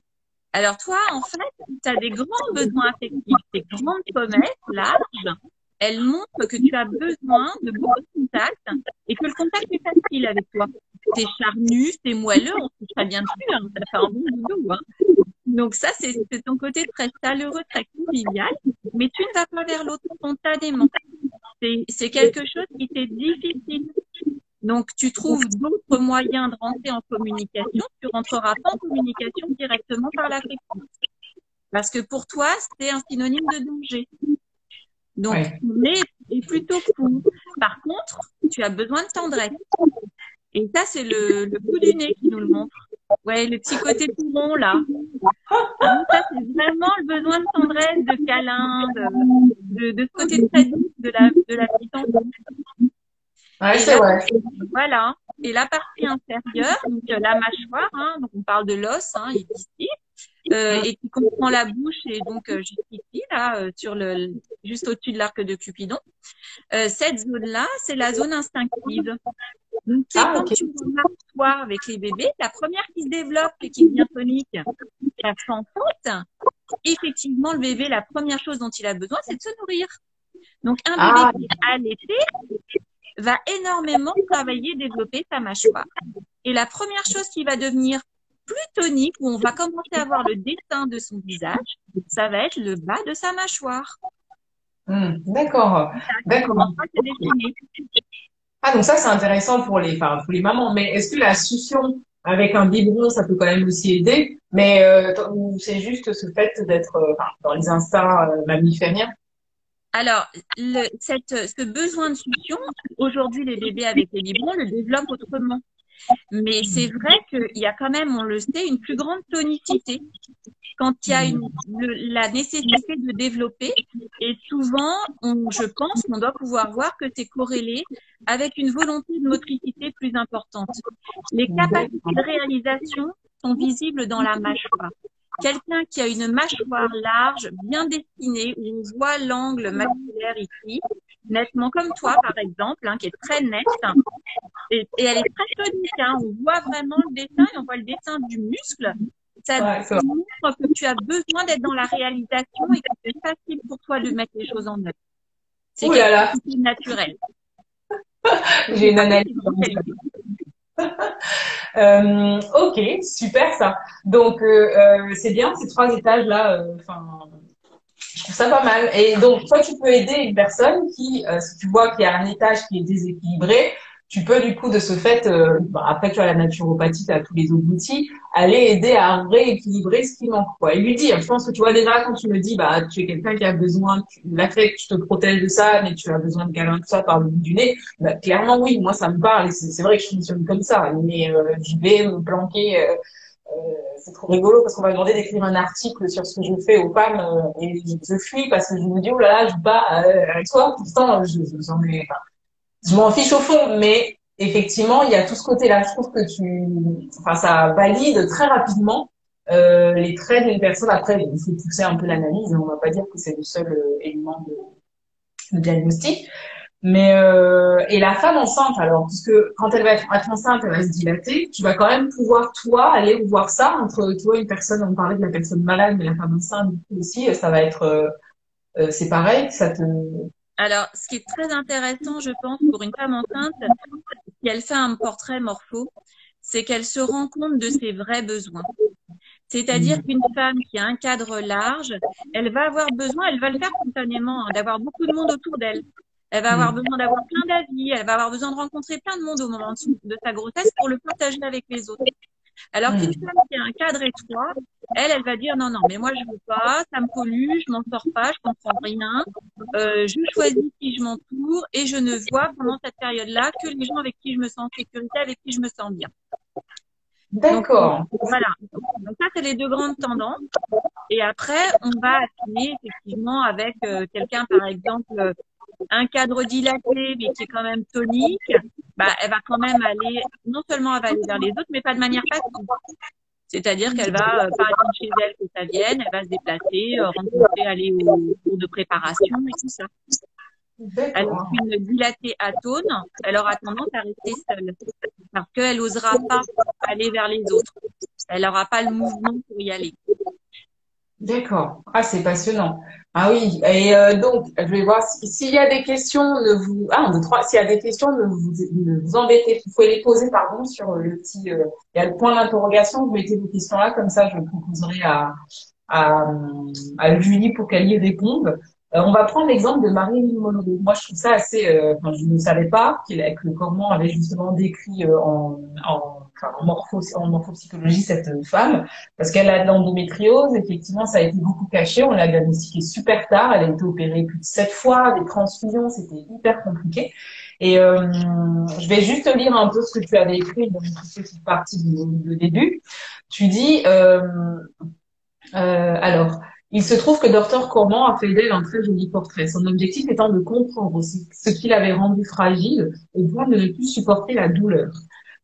S2: Alors, toi, en fait, tu as des grands besoins affectifs. Tes grandes pommettes, larges, elles montrent que tu as besoin de beaucoup de contact et que le contact est facile avec toi. T'es charnu, t'es moelleux, on se touche très bien dessus, hein, ça fait un bon boulot. Hein.
S3: Donc ça, c'est ton côté très chaleureux, très convivial, mais tu ne vas pas vers l'autre spontanément. C'est quelque chose qui t'est difficile. Donc, tu trouves d'autres moyens de rentrer en communication. Tu rentreras pas en communication directement par l'affectif. Parce que pour toi, c'est un synonyme de danger. Donc,
S1: Ouais.
S3: est plutôt cool. Par contre, tu as besoin de tendresse. Et ça, c'est le bout du nez qui nous le montre. Ouais, le petit côté tout rond, là. Hein, ça, c'est vraiment le besoin de tendresse, de câlin, de ce côté très doux de la petite enfance.
S1: Ouais,
S3: Et
S1: c'est
S3: là,
S1: vrai.
S3: voilà. Et la partie inférieure, donc la mâchoire, hein, donc on parle de l'os, hein, ici, et qui comprend la bouche et donc juste ici, là, juste au-dessus de l'arc de Cupidon. Cette zone-là, c'est la zone instinctive. Donc, c'est
S1: Ah,
S3: quand
S1: ok.
S3: tu remarques, toi, avec les bébés, la première qui se développe et qui devient tonique, la sans faute, effectivement, le bébé, la première chose dont il a besoin, c'est de se nourrir. Donc, un bébé
S1: Ah,
S3: qui est allaité va énormément travailler, développer sa mâchoire. Et la première chose qui va devenir plus tonique, où on va commencer à voir le dessin de son visage, ça va être le bas de sa mâchoire.
S1: d'accord.
S3: Qui
S1: D'accord.
S3: commence à se dessiner.
S1: Ah, donc ça, c'est intéressant enfin, pour les mamans. Mais est-ce que la succion avec un biberon, ça peut quand même aussi aider? Mais ou c'est juste ce fait d'être enfin, dans les instincts mammifériens?
S3: Alors, ce besoin de succion, aujourd'hui, les bébés avec les biberons le développent autrement. Mais c'est vrai qu'il y a quand même, on le sait, une plus grande tonicité quand il y a la nécessité de développer. Et souvent, je pense qu'on doit pouvoir voir que c'est corrélé avec une volonté de motricité plus importante. Les capacités de réalisation sont visibles dans la mâchoire. Quelqu'un qui a une mâchoire large, bien dessinée, où on voit l'angle maxillaire ici, nettement comme toi, par exemple, hein, qui est très nette, et elle est très tonique, hein, on voit vraiment le dessin et on voit le dessin du muscle. Ça
S1: Ouais, c'est vrai.
S3: montre que tu as besoin d'être dans la réalisation et que c'est facile pour toi de mettre les choses en œuvre. C'est
S1: Ouh là
S3: quelque
S1: là,
S3: chose de naturel.
S1: j'ai une
S3: Après,
S1: analyse.
S3: c'est une bonne qualité.
S1: Ok, super ça. Donc c'est bien ces trois étages là. Enfin, je trouve ça pas mal. Et donc toi, tu peux aider une personne qui, si tu vois qu'il y a un étage qui est déséquilibré, tu peux du coup de ce fait, bah, après tu as la naturopathie, tu as tous les autres outils, aller aider à rééquilibrer ce qui manque, quoi. Et lui dire, je pense que tu vois déjà quand tu me dis, bah tu es quelqu'un qui a besoin, la fait que tu te protèges de ça, mais tu as besoin de câlin, tout ça par le bout du nez, bah, clairement oui, moi ça me parle, et c'est vrai que je fonctionne comme ça, mais je vais me planquer. C'est trop rigolo parce qu'on m'a demandé d'écrire un article sur ce que je fais aux femmes et je fuis parce que je me dis oh là là je vais pas avec toi pourtant j'en ai enfin, je m'en fiche au fond mais effectivement il y a tout ce côté là je trouve que enfin ça valide très rapidement les traits d'une personne après il faut pousser un peu l'analyse on va pas dire que c'est le seul élément de diagnostic mais et la femme enceinte alors parce que quand elle va être enceinte, elle va se dilater. Tu vas quand même pouvoir toi aller voir ça entre toi une personne. On parlait de la personne malade, mais la femme enceinte du coup, aussi, ça va être c'est pareil. Ça te
S3: Alors, ce qui est très intéressant, je pense, pour une femme enceinte, si elle fait un portrait morpho, c'est qu'elle se rend compte de ses vrais besoins. C'est-à-dire qu'une femme qui a un cadre large, elle va avoir besoin, elle va le faire spontanément, hein, d'avoir beaucoup de monde autour d'elle. Elle va avoir besoin d'avoir plein d'avis, elle va avoir besoin de rencontrer plein de monde au moment de sa grossesse pour le partager avec les autres. Alors qu'une femme qui a un cadre étroit, elle va dire non, non, mais moi je veux pas, ça me pollue, je m'en sors pas, je comprends rien, je choisis qui je m'entoure et je ne vois pendant cette période-là que les gens avec qui je me sens en sécurité, avec qui je me sens bien. Donc
S1: d'accord.
S3: voilà. Donc ça, c'est les deux grandes tendances. Et après, on va affiner effectivement avec quelqu'un, par exemple, un cadre dilaté, mais qui est quand même tonique, bah, elle va quand même aller, non seulement elle va aller vers les autres, mais pas de manière passive. C'est-à-dire qu'elle va pas attendre chez elle que ça vienne, elle va se déplacer, rencontrer, aller au cours de préparation et tout ça. Alors
S1: D'accord.
S3: qu'une dilatée atone, elle aura tendance à rester seule parce qu'elle n'osera pas aller vers les autres. Elle n'aura pas le mouvement pour y aller.
S1: D'accord. Ah, c'est passionnant. Ah oui. Et donc, je vais voir s'il y a des questions, ne vous, ah, un, deux, trois, s'il y a des questions, ne vous embêtez. Vous pouvez les poser, pardon, sur le petit, il y a le point d'interrogation. Vous mettez vos questions là, comme ça, je proposerai à, à Julie pour qu'elle y réponde. On va prendre l'exemple de Marilyn Monroe. Moi, je trouve ça assez. Enfin, je ne savais pas que Cormon avait justement décrit en morphopsychologie cette femme, parce qu'elle a de l'endométriose. Effectivement, ça a été beaucoup caché. On l'a diagnostiqué super tard. Elle a été opérée plus de 7 fois, des transfusions, c'était hyper compliqué. Et je vais juste lire un peu ce que tu avais écrit dans une petite partie du début. Tu dis. Alors, il se trouve que Dr Corman a fait d'elle un très joli portrait, son objectif étant de comprendre aussi ce qui l'avait rendue fragile au point de ne plus supporter la douleur.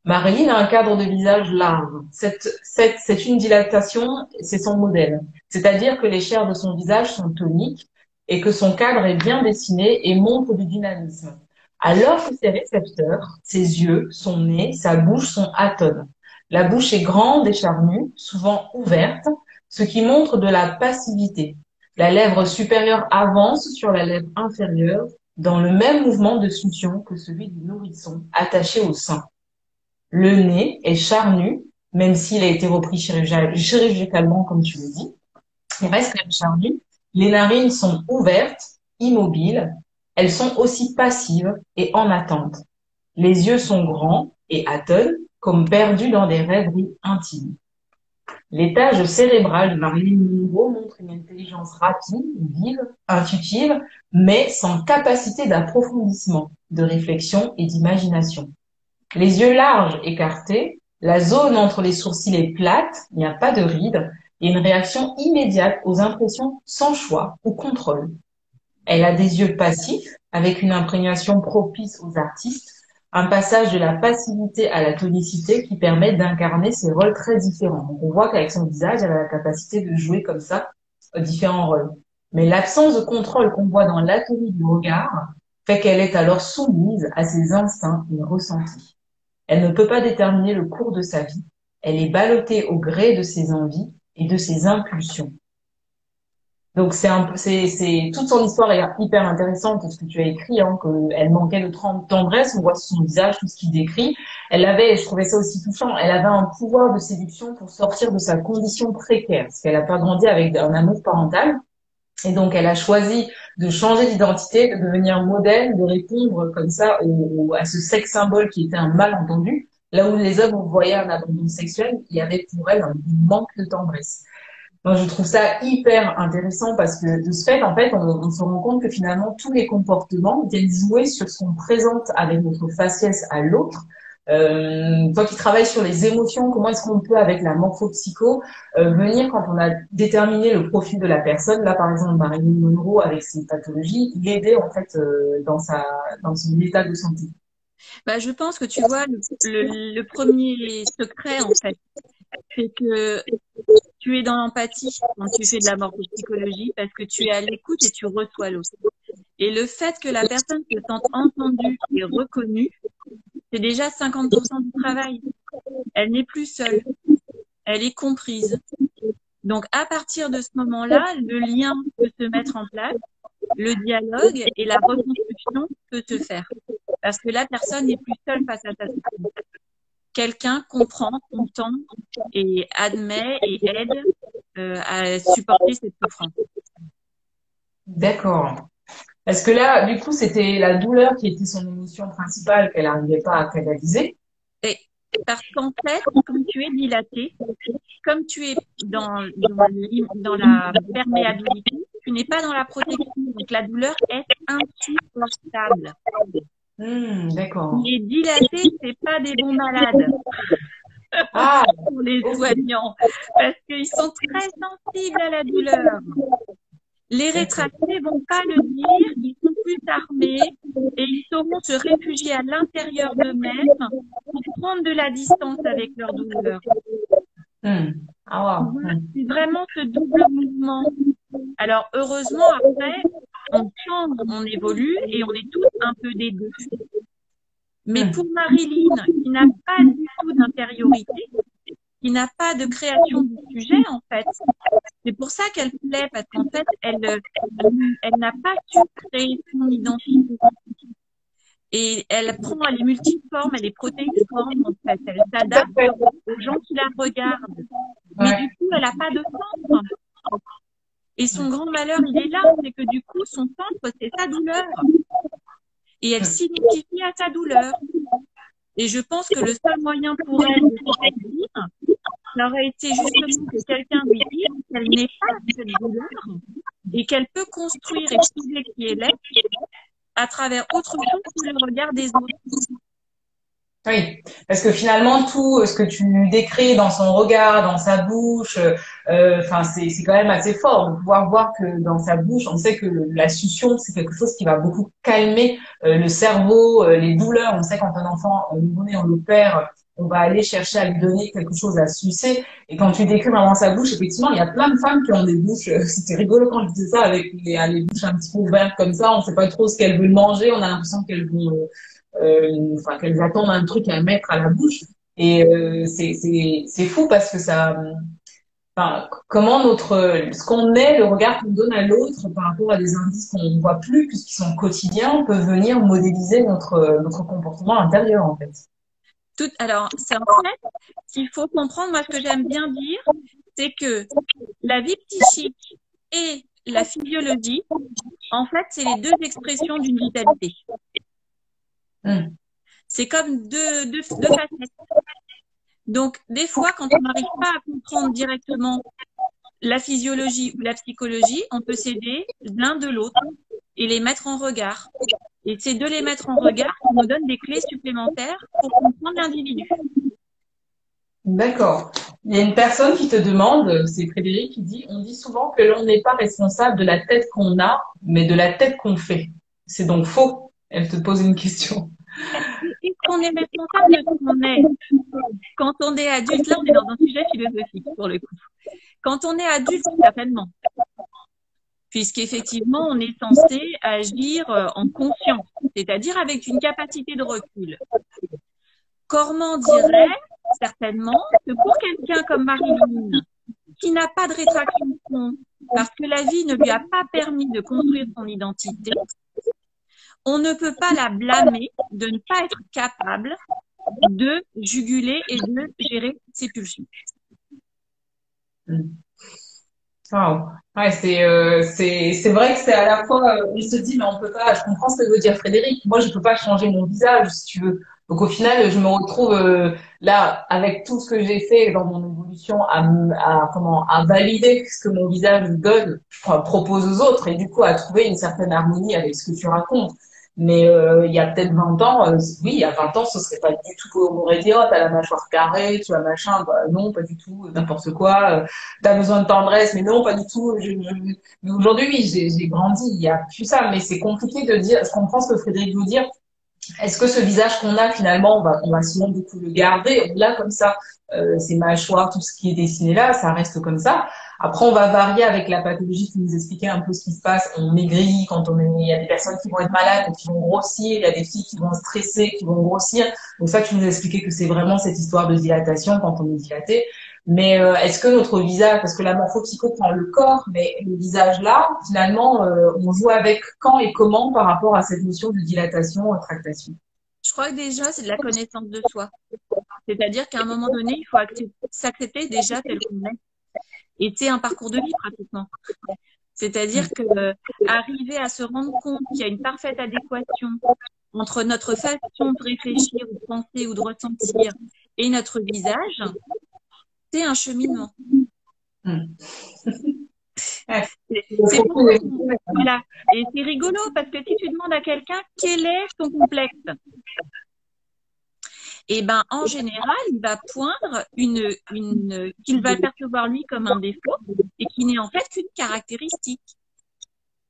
S1: Marilyn a un cadre de visage large. C'est une dilatation, c'est son modèle. C'est-à-dire que les chairs de son visage sont toniques et que son cadre est bien dessiné et montre du dynamisme. Alors que ses récepteurs, ses yeux, son nez, sa bouche sont atones. La bouche est grande et charnue, souvent ouverte, ce qui montre de la passivité. La lèvre supérieure avance sur la lèvre inférieure dans le même mouvement de succion que celui du nourrisson attaché au sein. Le nez est charnu, même s'il a été repris chirurgicalement, comme tu le dis. Il reste quand même charnu. Les narines sont ouvertes, immobiles. Elles sont aussi passives et en attente. Les yeux sont grands et atones, comme perdus dans des rêveries intimes. L'étage cérébral de Marilyn Monroe montre une intelligence rapide, vive, intuitive, mais sans capacité d'approfondissement, de réflexion et d'imagination. Les yeux larges, écartés, la zone entre les sourcils est plate, il n'y a pas de rides, et une réaction immédiate aux impressions sans choix ou contrôle. Elle a des yeux passifs, avec une imprégnation propice aux artistes, un passage de la passivité à la tonicité qui permet d'incarner ses rôles très différents. Donc on voit qu'avec son visage, elle a la capacité de jouer comme ça différents rôles. Mais l'absence de contrôle qu'on voit dans l'atonie du regard fait qu'elle est alors soumise à ses instincts et ressentis. Elle ne peut pas déterminer le cours de sa vie. Elle est ballottée au gré de ses envies et de ses impulsions. Donc c'est toute son histoire est hyper intéressante, ce que tu as écrit, hein, qu'elle manquait de tendresse, on voit sur son visage tout ce qu'il décrit. Elle avait, je trouvais ça aussi touchant, elle avait un pouvoir de séduction pour sortir de sa condition précaire, parce qu'elle n'a pas grandi avec un amour parental. Et donc, elle a choisi de changer d'identité, de devenir modèle, de répondre comme ça à ce sexe symbole qui était un malentendu. Là où les hommes voyaient un abandon sexuel, il y avait pour elle un manque de tendresse. Moi, je trouve ça hyper intéressant parce que de ce fait, en fait, on se rend compte que finalement, tous les comportements viennent jouer sur ce qu'on présente avec notre faciès à l'autre. Toi qui travailles sur les émotions, comment est-ce qu'on peut, avec la morphopsycho, venir quand on a déterminé le profil de la personne, là par exemple Marilyn Monroe avec ses pathologies, l'aider en fait dans son état de santé.
S3: Bah, je pense que tu vois, le premier secret, en fait, c'est que tu es dans l'empathie quand tu fais de la morphopsychologie parce que tu es à l'écoute et tu reçois l'autre. Et le fait que la personne se sente entendue et reconnue, c'est déjà 50% du travail. Elle n'est plus seule. Elle est comprise. Donc, à partir de ce moment-là, le lien peut se mettre en place, le dialogue et la reconstruction peut se faire. Parce que la personne n'est plus seule face à sa souffrance. Quelqu'un comprend, entend et admet et aide à supporter cette souffrance.
S1: D'accord. Parce que là, du coup, c'était la douleur qui était son émotion principale qu'elle n'arrivait pas à canaliser.
S3: Et parce qu'en fait, comme tu es dilaté, comme tu es dans la perméabilité, tu n'es pas dans la protection. Donc la douleur est insupportable.
S1: D'accord.
S3: Les dilatés, c'est pas des bons malades pour les soignants, parce qu'ils sont très sensibles à la douleur. Les rétractés vont pas le dire, ils sont plus armés et ils sauront se réfugier à l'intérieur d'eux-mêmes pour prendre de la distance avec leur douleur. C'est vraiment ce double mouvement. Alors, heureusement, après, on change, on évolue et on est tous un peu des deux. Mais pour Marilyn, qui n'a pas du tout d'intériorité, qui n'a pas de création du sujet, en fait, C'est pour ça qu'elle plaît, parce qu'en fait, elle n'a pas su créer son identité. Et elle est multiforme, elle est protéiforme, en fait. Elle s'adapte aux gens qui la regardent. Mais
S1: Ouais.
S3: du coup, elle n'a pas de centre. Et son grand malheur, il est là, c'est que du coup, son centre, c'est sa douleur. Et elle s'identifie à sa douleur. Et je pense que le seul moyen pour elle de se guérir, ça aurait été justement que quelqu'un lui dise qu'elle n'est pas cette douleur et qu'elle peut construire et trouver qui elle est à travers autre chose que le regard des autres.
S1: Oui, parce que finalement tout ce que tu décris dans son regard, dans sa bouche, enfin c'est quand même assez fort de pouvoir voir que dans sa bouche, on sait que la succion c'est quelque chose qui va beaucoup calmer le cerveau, les douleurs. On sait quand un enfant nouveau-né on le perd, on va aller chercher à lui donner quelque chose à sucer. Et quand tu décris vraiment sa bouche, effectivement, il y a plein de femmes qui ont des bouches. C'était rigolo quand je disais ça avec les bouches un petit peu ouvertes comme ça. On sait pas trop ce qu'elles veulent manger. On a l'impression qu'elles vont enfin qu'elles attendent un truc à mettre à la bouche et c'est fou parce que ça enfin comment ce qu'on est, le regard qu'on donne à l'autre par rapport à des indices qu'on ne voit plus puisqu'ils sont quotidiens peut venir modéliser notre comportement intérieur en fait.
S3: Alors, c'est en fait, ce qu'il faut comprendre, moi, ce que j'aime bien dire, c'est que la vie psychique et la physiologie, en fait, c'est les deux expressions d'une vitalité. C'est comme deux facettes. Donc, des fois, quand on n'arrive pas à comprendre directement la physiologie ou la psychologie, on peut s'aider l'un de l'autre et les mettre en regard. Et c'est de les mettre en regard qui nous donne des clés supplémentaires pour comprendre l'individu.
S1: D'accord. Il y a une personne qui te demande, c'est Frédéric qui dit, on dit souvent que l'on n'est pas responsable de la tête qu'on a, mais de la tête qu'on fait. C'est donc faux. Elle te pose une question.
S3: Est-ce qu'on est responsable de ce qu'on est? Quand on est adulte, là on est dans un sujet philosophique pour le coup. Quand on est adulte, certainement. Puisqu'effectivement, on est censé agir en conscience, c'est-à-dire avec une capacité de recul. Cormand dirait certainement que pour quelqu'un comme Marilyn, qui n'a pas de rétraction de fond, parce que la vie ne lui a pas permis de construire son identité, on ne peut pas la blâmer de ne pas être capable de juguler et de gérer ses pulsions.
S1: Wow. Ouais, c'est vrai que c'est à la fois on se dit mais on peut pas, je comprends ce que veut dire Frédéric, moi je peux pas changer mon visage si tu veux, donc au final je me retrouve là avec tout ce que j'ai fait dans mon évolution à valider ce que mon visage donne, enfin, propose aux autres et du coup à trouver une certaine harmonie avec ce que tu racontes. Mais il y a peut-être 20 ans, oui, il y a 20 ans, ce serait pas du tout, on m'aurait dit, oh, t'as la mâchoire carrée, tu as machin, bah, non, pas du tout, n'importe quoi, t'as besoin de tendresse, mais non, pas du tout. Mais aujourd'hui, oui, j'ai grandi, il y a plus ça, mais c'est compliqué de dire, je comprends ce que Frédéric veut dire. Est-ce que ce visage qu'on a finalement, on va souvent beaucoup le garder, on l'a comme ça, ces mâchoires, tout ce qui est dessiné là, ça reste comme ça. Après, on va varier avec la pathologie qui nous expliquait un peu ce qui se passe. On maigrit quand il y a des personnes qui vont être malades, qui vont grossir, il y a des filles qui vont stresser, qui vont grossir. Donc ça, tu nous expliquais que c'est vraiment cette histoire de dilatation quand on est dilaté. Mais est-ce que notre visage, parce que la morphopsycho prend le corps, mais le visage là, finalement, on joue avec quand et comment par rapport à cette notion de dilatation, tractation?
S3: Je crois que déjà, c'est de la connaissance de soi. C'est-à-dire qu'à un moment donné, il faut s'accepter déjà tel qu'on est. Et c'est un parcours de vie pratiquement. C'est-à-dire que arriver à se rendre compte qu'il y a une parfaite adéquation entre notre façon de réfléchir ou de penser ou de ressentir et notre visage, c'est un cheminement. C'est pour ça voilà. Et c'est rigolo parce que si tu demandes à quelqu'un quel est son complexe, et ben en général, il va poindre qu'il va percevoir lui comme un défaut et qui n'est en fait qu'une caractéristique.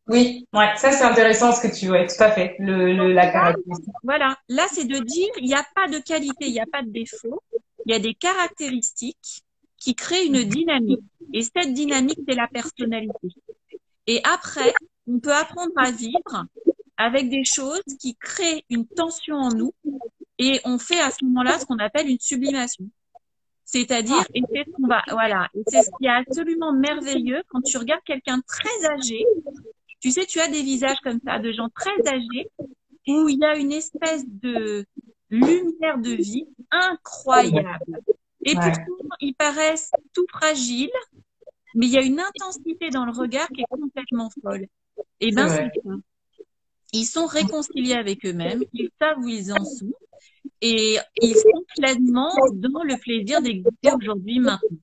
S1: Oui, ouais, ça c'est intéressant ce que tu vois, tout à fait, la caractéristique.
S3: Voilà, là c'est de dire il n'y a pas de qualité, il n'y a pas de défaut, il y a des caractéristiques qui créent une dynamique. Et cette dynamique, c'est la personnalité. Et après, on peut apprendre à vivre avec des choses qui créent une tension en nous et on fait à ce moment-là ce qu'on appelle une sublimation. C'est-à-dire, et c'est ce qu'on va, voilà, et c'est ce qui est absolument merveilleux quand tu regardes quelqu'un de très âgé. Tu sais, tu as des visages comme ça, de gens très âgés, où il y a une espèce de lumière de vie incroyable. Et
S1: Ouais.
S3: pourtant, ils paraissent tout fragiles, mais il y a une intensité dans le regard qui est complètement folle. Et
S1: C'est
S3: ben,
S1: vrai.
S3: c'est ça. Ils sont réconciliés avec eux-mêmes, ils savent où ils en sont, et ils sont pleinement dans le plaisir d'exister aujourd'hui, maintenant.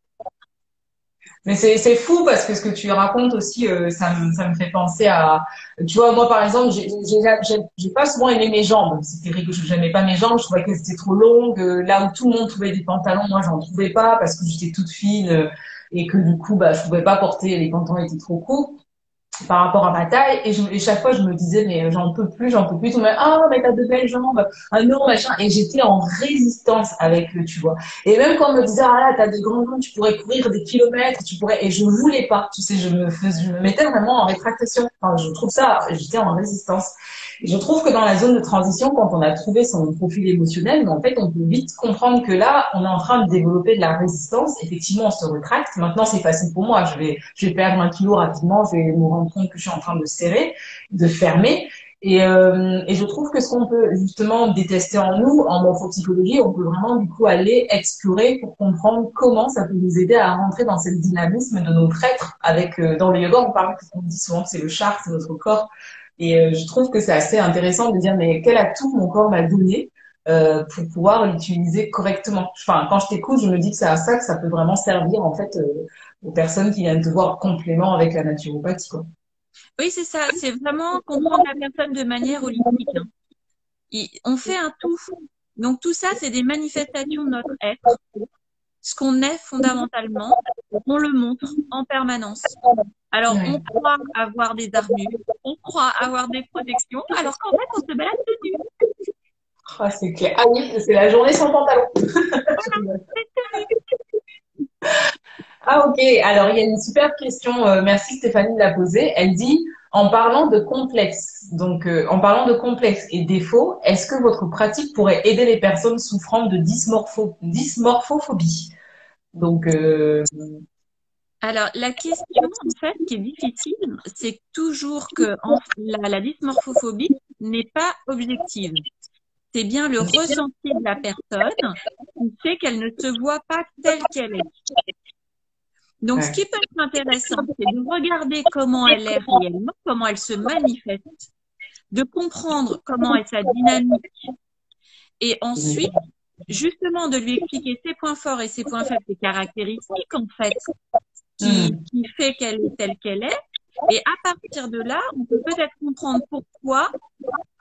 S1: Mais c'est fou parce que ce que tu racontes aussi, ça me fait penser à, tu vois, moi par exemple, j'ai pas souvent aimé mes jambes. C'était vrai que j'aimais pas mes jambes, je trouvais que c'était trop longue. Là où tout le monde trouvait des pantalons, moi j'en trouvais pas parce que j'étais toute fine et que du coup, bah, je pouvais pas porter, les pantalons étaient trop courts par rapport à ma taille et chaque fois je me disais mais j'en peux plus tout le monde, ah mais t'as de belles jambes, ah non machin, et j'étais en résistance avec eux, tu vois, et même quand on me disait ah là t'as de grands jambes, tu pourrais courir des kilomètres, tu pourrais, et je voulais pas, tu sais, je me mettais vraiment en rétractation, enfin, je trouve ça, j'étais en résistance. Et je trouve que dans la zone de transition, quand on a trouvé son profil émotionnel, mais en fait, on peut vite comprendre que là, on est en train de développer de la résistance. Effectivement, on se rétracte. Maintenant, c'est facile pour moi. Je vais perdre 1 kilo rapidement. Je vais me rendre compte que je suis en train de serrer, de fermer. Et je trouve que ce qu'on peut justement détester en nous, en morphopsychologie, on peut vraiment du coup aller explorer pour comprendre comment ça peut nous aider à rentrer dans ce dynamisme de notre être. Avec dans le yoga, on dit souvent que c'est le char, c'est notre corps. Et je trouve que c'est assez intéressant de dire mais quel atout mon corps m'a donné pour pouvoir l'utiliser correctement. Enfin, quand je t'écoute, je me dis que c'est à ça que ça peut vraiment servir en fait aux personnes qui viennent te voir en complément avec la naturopathie, quoi.
S3: Oui, c'est ça, c'est vraiment comprendre la personne de manière holistique, hein. On fait un tout. Donc tout ça, c'est des manifestations de notre être. Ce qu'on est fondamentalement, on le montre en permanence. Alors,
S1: Ouais.
S3: on croit avoir des armures, on croit avoir des protections, alors qu'en fait, on se balade de nu.
S1: Ah, c'est clair. Ah oui, c'est la journée sans pantalon. Ah ok, alors il y a une super question, merci Stéphanie de la poser. Elle dit, en parlant de complexe, donc en parlant de complexe et défauts, est-ce que votre pratique pourrait aider les personnes souffrant de dysmorphophobie? Donc,
S3: Alors, la question, en fait, qui est difficile, c'est toujours que la dysmorphophobie n'est pas objective. C'est bien le ressenti de la personne qui fait qu'elle ne se voit pas telle qu'elle est. Donc, ce qui peut être intéressant, c'est de regarder comment elle est réellement, comment elle se manifeste, de comprendre comment est sa dynamique, et ensuite, justement, de lui expliquer ses points forts et ses points faibles, ses caractéristiques, en fait, qui fait qu'elle est telle qu'elle est. Et à partir de là, on peut peut-être comprendre pourquoi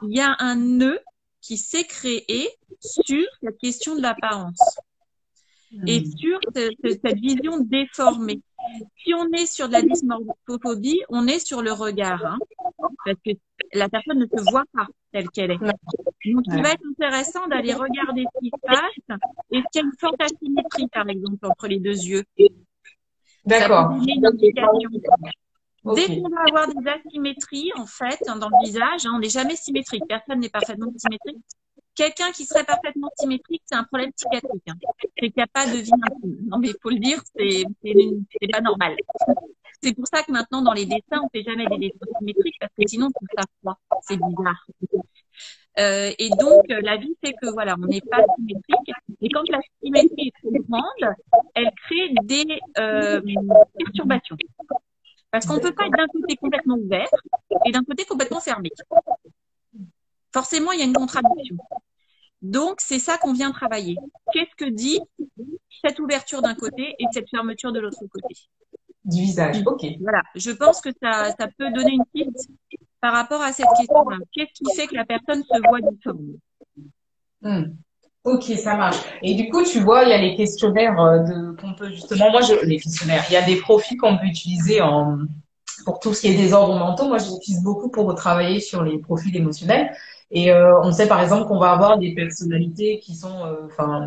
S3: il y a un nœud qui s'est créé sur cette question de l'apparence et sur cette vision déformée. Si on est sur de la dysmorphophobie, on est sur le regard, hein, parce que la personne ne se voit pas telle qu'elle est. Donc, il va être intéressant d'aller regarder ce qui se passe. Est-ce qu'il y a une forte asymétrie, par exemple, entre les deux yeux?
S1: d'accord.
S3: Ça peut donner une indication.
S1: Okay.
S3: Dès qu'on va avoir des asymétries, en fait, dans le visage, hein, on n'est jamais symétrique. Personne n'est parfaitement symétrique. Quelqu'un qui serait parfaitement symétrique, c'est un problème psychiatrique, hein. C'est qu'il n'y a pas de vie intime. Non, mais il faut le dire, c'est pas normal. C'est pour ça que maintenant, dans les dessins, on fait jamais des dessins symétriques parce que sinon, tout ça froid. C'est bizarre. Et donc, la vie fait que, voilà, on n'est pas symétrique. Et quand la symétrie est trop grande, elle crée des perturbations. Parce qu'on ne peut pas être d'un côté complètement ouvert et d'un côté complètement fermé. Forcément, il y a une contradiction. Donc, c'est ça qu'on vient travailler. Qu'est-ce que dit cette ouverture d'un côté et cette fermeture de l'autre côté?
S1: Du visage, ok.
S3: Voilà, je pense que ça peut donner une piste par rapport à cette question-là. Qu'est-ce qui fait que la personne se voit différemment?
S1: Ok, ça marche. Et du coup, tu vois, il y a les questionnaires qu'on peut justement, les questionnaires, il y a des profils qu'on peut utiliser pour tout ce qui est désordres mentaux. Moi, je l'utilise beaucoup pour travailler sur les profils émotionnels. Et on sait par exemple qu'on va avoir des personnalités qui sont,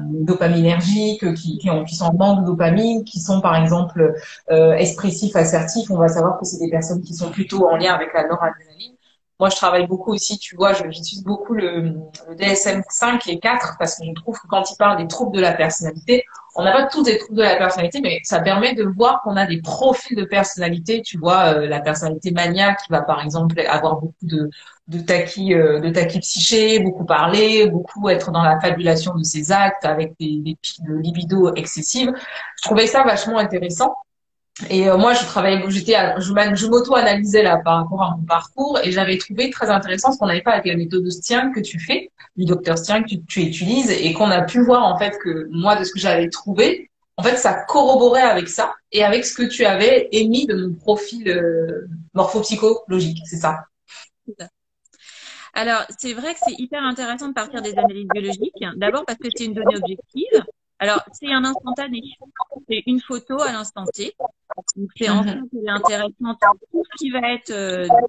S1: dopaminergiques, qui sont en manque de dopamine, qui sont par exemple expressifs, assertifs. On va savoir que c'est des personnes qui sont plutôt en lien avec la noradrénaline. Moi, je travaille beaucoup aussi, tu vois, j'utilise beaucoup le DSM-5 et 4 parce que je trouve que quand il parle des troubles de la personnalité,
S4: On n'a pas tous des troubles de la personnalité, mais ça permet de voir qu'on a des profils de personnalité. Tu vois, la personnalité maniaque qui va par exemple avoir beaucoup de taquis psyché, beaucoup parler, beaucoup être dans la fabulation de ses actes avec des pics de libido excessives. Je trouvais ça vachement intéressant. Et moi, je m'auto-analysais là par rapport à mon parcours et j'avais trouvé très intéressant ce qu'on avait fait avec la méthode Stien que tu fais, du docteur Stien que tu utilises et qu'on a pu voir en fait que moi, de ce que j'avais trouvé, en fait, ça corroborait avec ça et avec ce que tu avais émis de mon profil morphopsychologique, c'est ça.
S3: Alors, c'est vrai que c'est hyper intéressant de partir des analyses biologiques. D'abord parce que c'est une donnée objective. Alors, c'est un instantané. C'est une photo à l'instant T. Donc, c'est en fait intéressant tout ce qui va être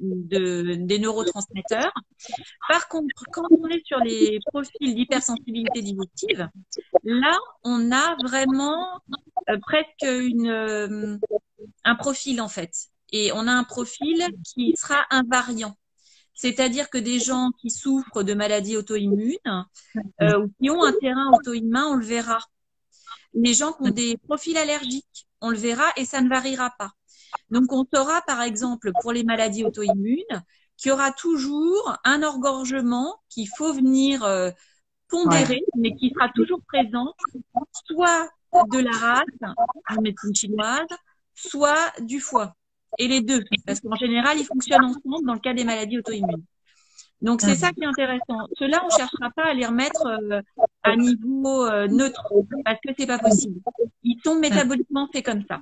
S3: des neurotransmetteurs. Par contre, quand on est sur les profils d'hypersensibilité digestive, là, on a vraiment presque un profil, en fait. Et on a un profil qui sera invariant. C'est-à-dire que des gens qui souffrent de maladies auto-immunes ou qui ont un terrain auto-immun, on le verra. Les gens qui ont des profils allergiques, on le verra et ça ne variera pas. Donc, on saura, par exemple, pour les maladies auto-immunes, qu'il y aura toujours un engorgement qu'il faut venir pondérer, mais qui sera toujours présent, soit de la rate, en médecine chinoise, soit du foie. Et les deux, parce qu'en général, ils fonctionnent ensemble dans le cas des maladies auto-immunes. Donc, c'est ça qui est intéressant. Ceux-là, on ne cherchera pas à les remettre à niveau neutre, parce que c'est pas possible. Ils sont métaboliquement faits comme ça.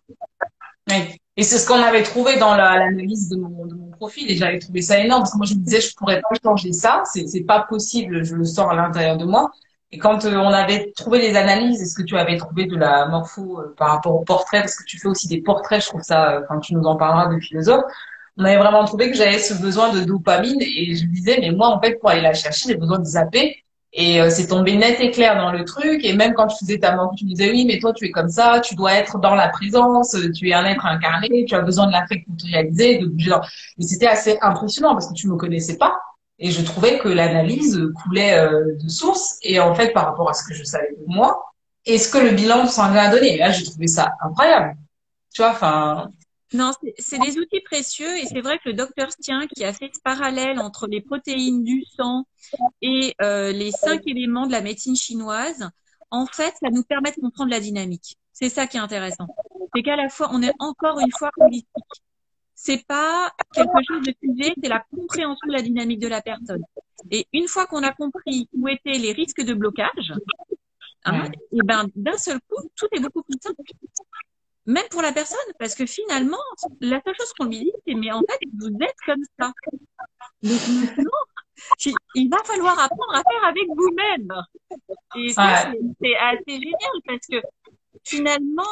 S4: Oui. Et c'est ce qu'on avait trouvé dans l'analyse de mon profil et j'avais trouvé ça énorme parce que moi je me disais je pourrais pas changer ça, c'est pas possible, je le sens à l'intérieur de moi. Et quand on avait trouvé les analyses et ce que tu avais trouvé de la morpho par rapport au portrait, parce que tu fais aussi des portraits, je trouve ça, quand tu nous en parleras de philosophe, on avait vraiment trouvé que j'avais ce besoin de dopamine et je me disais mais moi en fait pour aller la chercher j'ai besoin de zapper. Et c'est tombé net et clair dans le truc. Et même quand tu faisais ta morpho, tu me disais oui, mais toi tu es comme ça, tu dois être dans la présence, tu es un être incarné, tu as besoin de l'affect pour te réaliser, de bouger. Et c'était assez impressionnant parce que tu me connaissais pas. Et je trouvais que l'analyse coulait de source. Et en fait, par rapport à ce que je savais de moi, et ce que le bilan sanguin a donné. Et là, j'ai trouvé ça incroyable. Tu vois, enfin.
S3: Non, c'est des outils précieux et c'est vrai que le docteur Stien qui a fait ce parallèle entre les protéines du sang et les 5 éléments de la médecine chinoise, en fait, ça nous permet de comprendre la dynamique. C'est ça qui est intéressant. C'est qu'à la fois, on est encore une fois holistique. C'est pas quelque chose de figé, c'est la compréhension de la dynamique de la personne. Et une fois qu'on a compris où étaient les risques de blocage, hein, et ben d'un seul coup, tout est beaucoup plus simple. Même pour la personne, parce que finalement, la seule chose qu'on lui dit, c'est mais en fait, vous êtes comme ça. Donc maintenant, il va falloir apprendre à faire avec vous-même. Et ça, c'est assez génial parce que finalement,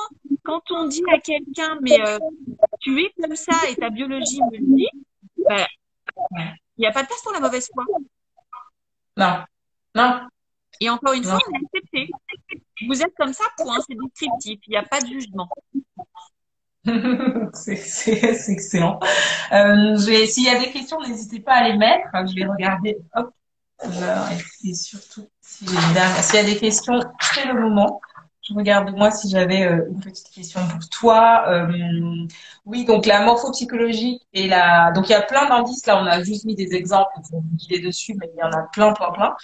S3: quand on dit à quelqu'un, mais tu es comme ça et ta biologie me le dit, ben, il n'y a pas de place pour la mauvaise foi.
S4: Non, non.
S3: Et encore une fois, on est accepté. Vous êtes comme ça, point, c'est descriptif, il n'y a pas de jugement.
S4: C'est excellent. S'il y a des questions, n'hésitez pas à les mettre. Je vais regarder. Hop. Et surtout, s'il y a des questions, c'est le moment. Je regarde moi si j'avais une petite question pour toi. Oui, donc la morphopsychologie et donc il y a plein d'indices. Là, on a juste mis des exemples pour vous guider dessus, mais il y en a plein, plein, plein.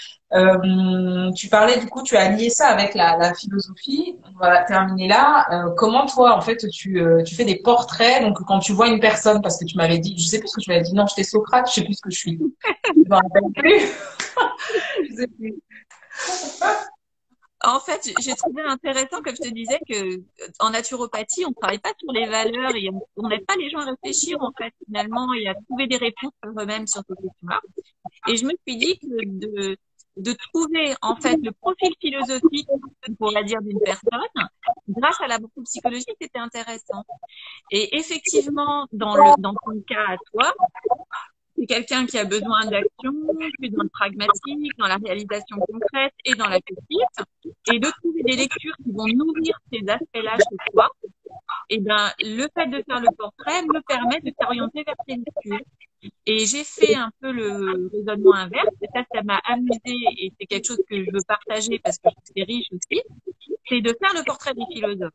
S4: Tu parlais du coup, tu as lié ça avec la philosophie. On va terminer là. Comment toi, en fait, tu fais des portraits. Donc quand tu vois une personne, parce que tu m'avais dit, je sais plus ce que tu m'avais dit. Non, j'étais Socrate, je sais plus ce que je suis. Je m'en rappelle plus. Je sais plus.
S3: En fait, j'ai trouvé intéressant, comme je te disais, que en naturopathie, on ne travaille pas sur les valeurs et on n'aide pas les gens à réfléchir, en fait, finalement, et à trouver des réponses pour eux-mêmes sur ces questions-là. Et je me suis dit que de trouver, en fait, le profil philosophique, pour la dire, d'une personne, grâce à la psychologie, c'était intéressant. Et effectivement, dans ton cas à toi, c'est quelqu'un qui a besoin d'action, plus dans le pragmatique, dans la réalisation concrète et dans la petite, et de trouver des lectures qui vont nourrir ces aspects-là chez toi. Et ben, le fait de faire le portrait me permet de t'orienter vers ces lectures. Et j'ai fait un peu le raisonnement inverse, et ça m'a amusé et c'est quelque chose que je veux partager parce que c'est riche aussi. c'est de faire le portrait des philosophes.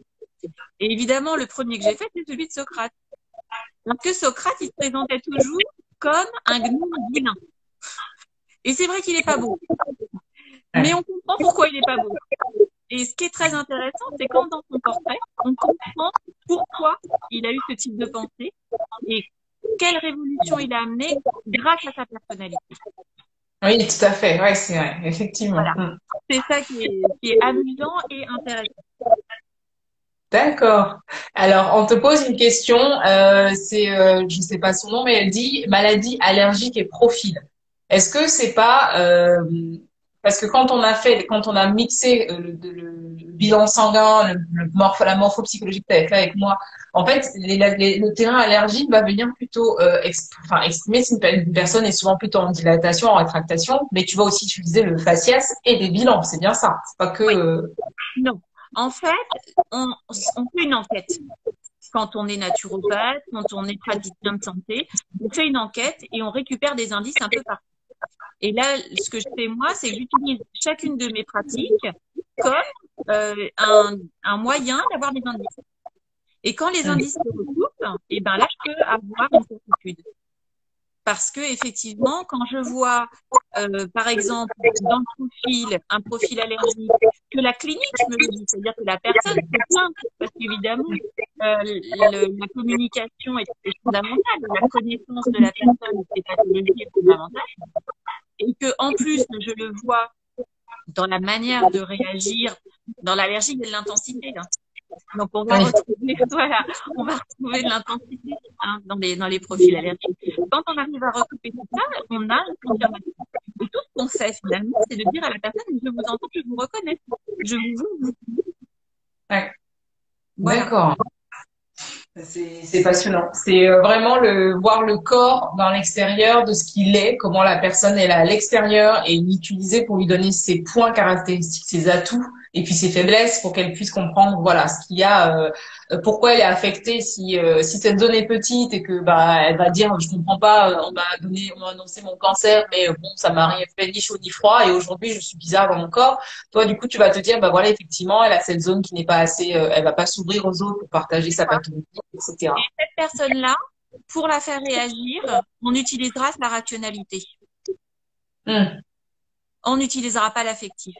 S3: Et évidemment, le premier que j'ai fait, c'est celui de Socrate. Parce que Socrate, il se présentait toujours comme un gnome vilain. Et c'est vrai qu'il n'est pas beau. Mais on comprend pourquoi il n'est pas beau. Et ce qui est très intéressant, c'est quand dans son portrait, on comprend pourquoi il a eu ce type de pensée et quelle révolution il a amené grâce à sa personnalité.
S4: Oui, tout à fait. Ouais, c'est vrai, effectivement.
S3: Voilà. C'est ça qui est amusant et intéressant.
S4: D'accord. Alors, on te pose une question. Je sais pas son nom, mais elle dit maladie allergique et profil. Est-ce que c'est pas parce que quand on a mixé le bilan sanguin, la morphopsychologie que tu avais fait avec moi, en fait, le terrain allergique va venir plutôt exprimer si une personne est souvent plutôt en dilatation, en rétractation, mais tu vas aussi utiliser le faciès et des bilans. C'est bien ça. C'est pas que
S3: Oui. Non. En fait, on fait une enquête. Quand on est naturopathe, quand on est praticien de santé, on fait une enquête et on récupère des indices un peu partout. Et là, ce que je fais moi, c'est que j'utilise chacune de mes pratiques comme un moyen d'avoir des indices. Et quand les indices se recoupent, et ben là, je peux avoir une certitude. Parce que effectivement, quand je vois, par exemple, dans le profil, un profil allergique, que la clinique me le dit, c'est-à-dire que la personne se plaint, parce qu'évidemment, la communication est fondamentale, la connaissance de la personne de ses pathologies est fondamentale, et que en plus, je le vois dans la manière de réagir, dans l'allergie, il y a de l'intensité. Hein. Donc on va retrouver, voilà, on va retrouver de l'intensité dans les profils allergiques. Quand on arrive à recouper tout ça, on a une confirmation. Et tout ce qu'on fait finalement, c'est de dire à la personne, je vous entends, je vous reconnais, je vous.
S4: Ouais.
S3: Voilà.
S4: D'accord. C'est passionnant. C'est vraiment voir le corps dans l'extérieur de ce qu'il est, comment la personne est là à l'extérieur et l'utiliser pour lui donner ses points caractéristiques, ses atouts et puis ses faiblesses pour qu'elle puisse comprendre voilà ce qu'il y a, pourquoi elle est affectée si cette zone est petite et que bah elle va dire je comprends pas, on m'a annoncé mon cancer mais bon ça m'a rien fait ni chaud ni froid et aujourd'hui je suis bizarre dans mon corps. Toi du coup tu vas te dire bah voilà effectivement elle a cette zone qui n'est pas assez, elle va pas s'ouvrir aux autres pour partager sa pathologie. Etc.
S3: Et cette personne-là, pour la faire réagir, on utilisera la rationalité. On n'utilisera pas l'affectif.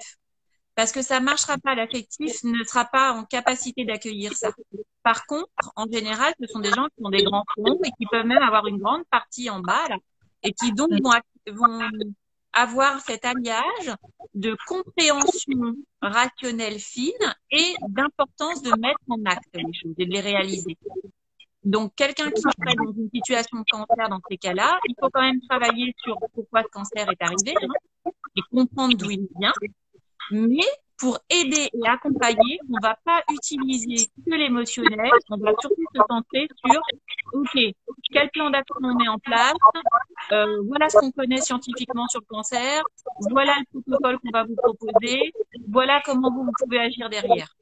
S3: Parce que ça ne marchera pas, l'affectif ne sera pas en capacité d'accueillir ça. Par contre, en général, ce sont des gens qui ont des grands fronts et qui peuvent même avoir une grande partie en bas, là, et qui donc vont avoir cet alliage de compréhension rationnelle fine et d'importance de mettre en acte les choses et de les réaliser. Donc, quelqu'un qui serait dans une situation de cancer dans ces cas-là, il faut quand même travailler sur pourquoi ce cancer est arrivé et comprendre d'où il vient. Mais pour aider et accompagner, on ne va pas utiliser que l'émotionnel, on va surtout se centrer sur OK, quel plan d'action on met en place, voilà ce qu'on connaît scientifiquement sur le cancer, voilà le protocole qu'on va vous proposer, voilà comment vous pouvez agir derrière.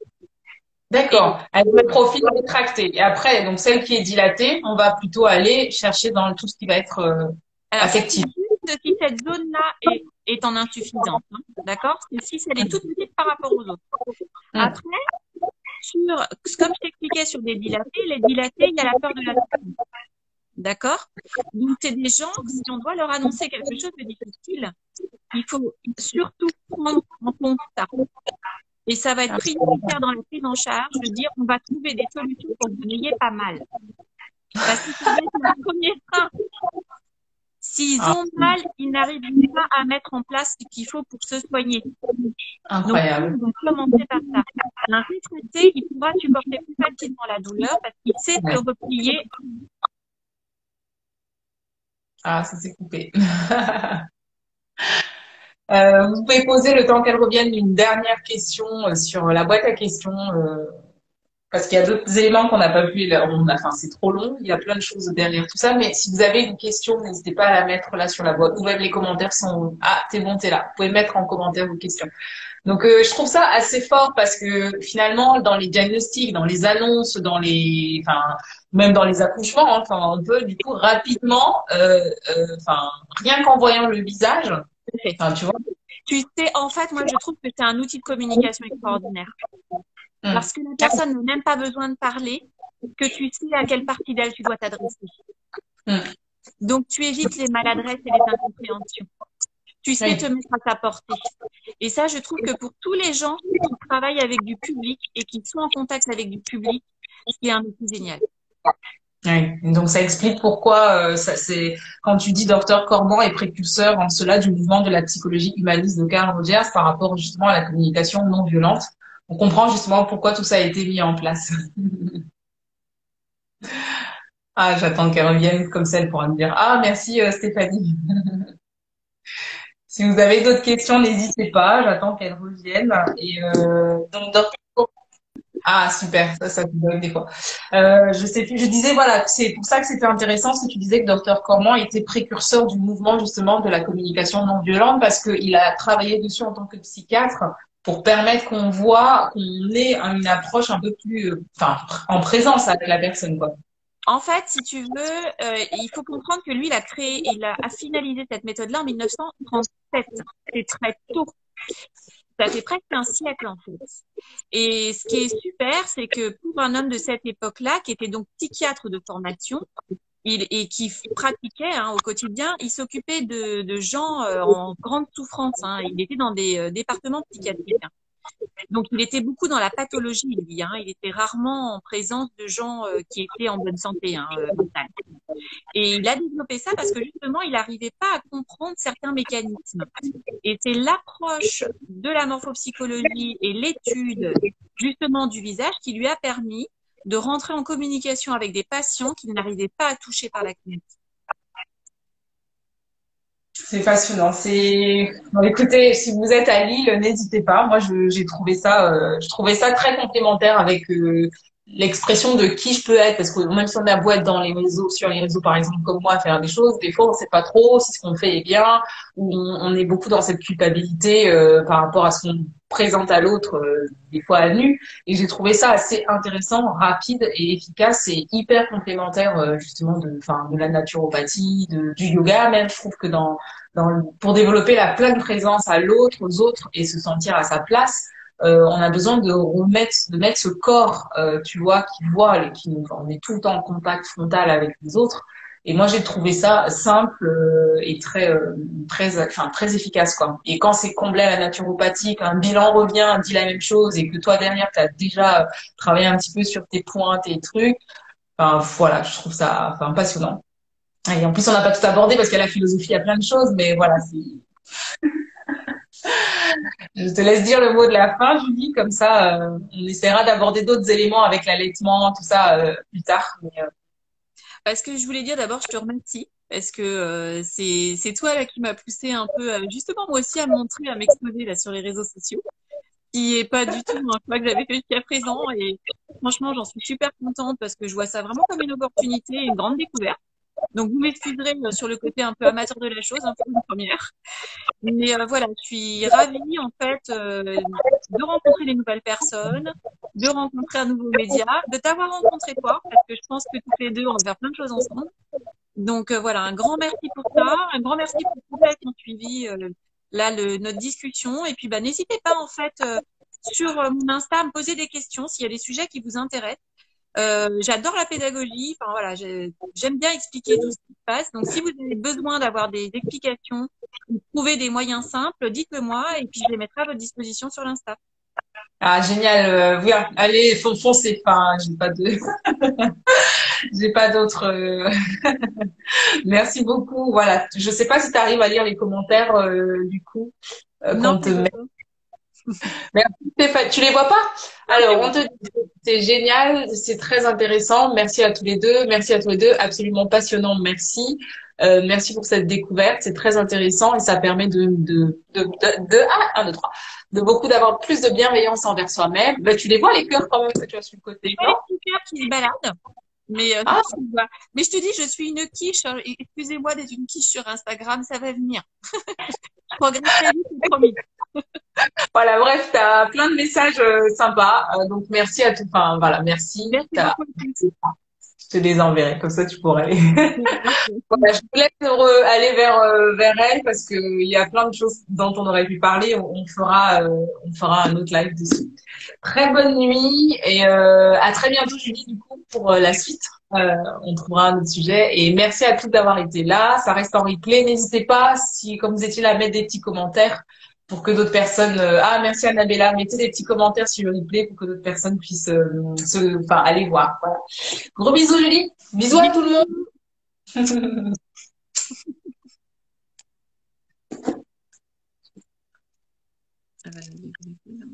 S4: D'accord. Avec le profil rétracté. Et après, donc celle qui est dilatée, on va plutôt aller chercher dans tout ce qui va être affectif.
S3: Juste si cette zone-là est en insuffisance, hein, d'accord? Si elle est toute petite par rapport aux autres. Après, comme je t'expliquais sur les dilatés, il y a la peur de la souffrance. D'accord? Donc, c'est des gens, si on doit leur annoncer quelque chose de difficile, il faut surtout prendre en compte ça. Et ça va être prioritaire dans la prise en charge de dire on va trouver des solutions pour que vous n'ayez pas mal. Parce que c'est le premier frein. S'ils ont mal, ils n'arrivent pas à mettre en place ce qu'il faut pour se soigner.
S4: Incroyable.
S3: Donc, ils vont commencer par ça. Un retraité, il pourra supporter plus facilement la douleur parce qu'il sait se replier.
S4: Ah, ça s'est coupé. Vous pouvez poser le temps qu'elle revienne une dernière question sur la boîte à questions parce qu'il y a d'autres éléments qu'on n'a pas vu. Enfin, c'est trop long. Il y a plein de choses derrière tout ça. Mais si vous avez une question, n'hésitez pas à la mettre là sur la boîte. Ou même les commentaires sont. Ah, c'est bon, t'es là. Vous pouvez mettre en commentaire vos questions. Donc, je trouve ça assez fort parce que finalement, dans les diagnostics, dans les annonces, même dans les accouchements, hein, enfin, on peut du coup rapidement, rien qu'en voyant le visage, enfin, tu vois,
S3: Tu sais, en fait, moi, je trouve que c'est un outil de communication extraordinaire. Parce que la personne n'a même pas besoin de parler, que tu sais à quelle partie d'elle tu dois t'adresser. Donc, tu évites les maladresses et les incompréhensions. Tu sais te mettre à ta portée. Et ça, je trouve que pour tous les gens qui travaillent avec du public et qui sont en contact avec du public, c'est un outil génial.
S4: Oui. Donc ça explique pourquoi c'est quand tu dis docteur Corban est précurseur en cela du mouvement de la psychologie humaniste de Carl Rogers par rapport justement à la communication non violente. On comprend justement pourquoi tout ça a été mis en place. Ah, j'attends qu'elle revienne comme ça, elle pourra me dire ah merci Stéphanie. Si vous avez d'autres questions, n'hésitez pas. J'attends qu'elle revienne. Et donc docteur ah, super, ça te donne des fois. Je sais plus, je disais, voilà, c'est pour ça que c'était intéressant, ce que tu disais que Dr. Corman était précurseur du mouvement, justement, de la communication non violente, parce qu'il a travaillé dessus en tant que psychiatre pour permettre qu'on voit, qu'on ait une approche un peu plus, enfin, en présence avec la personne, quoi.
S3: En fait, si tu veux, il faut comprendre que lui, il a finalisé cette méthode-là en 1937. C'est très tôt. Ça fait presque un siècle, en fait. Et ce qui est super, c'est que pour un homme de cette époque-là, qui était donc psychiatre de formation, et qui pratiquait au quotidien, il s'occupait de gens en grande souffrance. Il était dans des départements psychiatriques. Donc, il était beaucoup dans la pathologie, lui. Il était rarement en présence de gens qui étaient en bonne santé mentale. Et il a développé ça parce que justement, il n'arrivait pas à comprendre certains mécanismes. Et c'est l'approche de la morphopsychologie et l'étude justement du visage qui lui a permis de rentrer en communication avec des patients qu'il n'arrivait pas à toucher par la clinique.
S4: C'est passionnant. Bon, écoutez, si vous êtes à Lille, n'hésitez pas. Moi, j'ai trouvé ça, je trouvais ça très complémentaire avec l'expression de qui je peux être, parce que même si on a beau être dans les réseaux, sur les réseaux par exemple comme moi, à faire des choses, des fois on sait pas trop si ce qu'on fait est bien, ou on est beaucoup dans cette culpabilité par rapport à ce qu'on présente à l'autre, des fois à nu. Et j'ai trouvé ça assez intéressant, rapide et efficace et hyper complémentaire justement de la naturopathie, du yoga même. Je trouve que pour développer la pleine présence à l'autre, aux autres et se sentir à sa place. On a besoin de mettre ce corps, tu vois, on est tout le temps en contact frontal avec les autres. Et moi, j'ai trouvé ça simple et très efficace, quoi. Et quand c'est comblé à la naturopathie, qu'un bilan revient, dit la même chose, et que toi derrière, tu as déjà travaillé un petit peu sur tes points, tes trucs. Enfin, voilà, je trouve ça, passionnant. Et en plus, on n'a pas tout abordé parce qu'à la philosophie, il y a plein de choses, mais voilà, je te laisse dire le mot de la fin, Julie, comme ça, on essaiera d'aborder d'autres éléments avec l'allaitement, tout ça, plus tard.
S3: Parce que je voulais dire d'abord, je te remercie, parce que c'est toi là qui m'a poussé un peu, justement moi aussi à me montrer, à m'exposer là sur les réseaux sociaux, qui est pas du tout un choix que j'avais fait jusqu'à présent. Et franchement, j'en suis super contente parce que je vois ça vraiment comme une opportunité, une grande découverte. Donc, vous m'excuserez sur le côté un peu amateur de la chose, un peu une première. Mais voilà, je suis ravie en fait de rencontrer des nouvelles personnes, de rencontrer un nouveau média, de t'avoir rencontré toi, parce que je pense que toutes les deux, on va faire plein de choses ensemble. Donc voilà, un grand merci pour ça, un grand merci pour tous ceux qui ont suivi notre discussion. Et puis, n'hésitez pas en fait sur mon Insta à me poser des questions s'il y a des sujets qui vous intéressent. J'adore la pédagogie. Enfin voilà, j'aime bien expliquer tout ce qui se passe. Donc si vous avez besoin d'avoir des explications ou trouver des moyens simples, dites-le moi et puis je les mettrai à votre disposition sur l'Insta.
S4: Ah génial, oui, allez foncez. Enfin, j'ai pas d'autres. Merci beaucoup. Voilà, je sais pas si tu arrives à lire les commentaires du coup
S3: Non,
S4: qu'on te met. Merci Stéphane. Tu les vois pas? Alors, on te dit, c'est génial, c'est très intéressant. Merci à tous les deux. Merci à tous les deux. Absolument passionnant. Merci. Merci pour cette découverte. C'est très intéressant et ça permet de beaucoup d'avoir plus de bienveillance envers soi-même. Tu les vois, les cœurs quand même que tu as sur le côté.
S3: Oui, les cœurs qui se baladent. Mais je te dis, je suis une quiche. Excusez-moi d'être une quiche sur Instagram, ça va venir. Je progresse très vite, c'est promis.
S4: Voilà, bref, tu as plein de messages sympas. Donc merci à tout. Enfin voilà, merci.
S3: Merci beaucoup.
S4: Je te les enverrai, comme ça tu pourras les. Voilà, je vous laisse aller vers elle parce que il y a plein de choses dont on aurait pu parler. On fera un autre live dessus. Très bonne nuit et à très bientôt, Julie, du coup, pour la suite. On trouvera un autre sujet. Et merci à toutes d'avoir été là. Ça reste en replay. N'hésitez pas, si, comme vous étiez là, à mettre des petits commentaires pour que d'autres personnes... Ah, merci Annabella. Mettez des petits commentaires sur le replay pour que d'autres personnes puissent aller voir. Voilà. Gros bisous, Julie. Bisous à tout le monde.
S3: Ça va nous développer, là.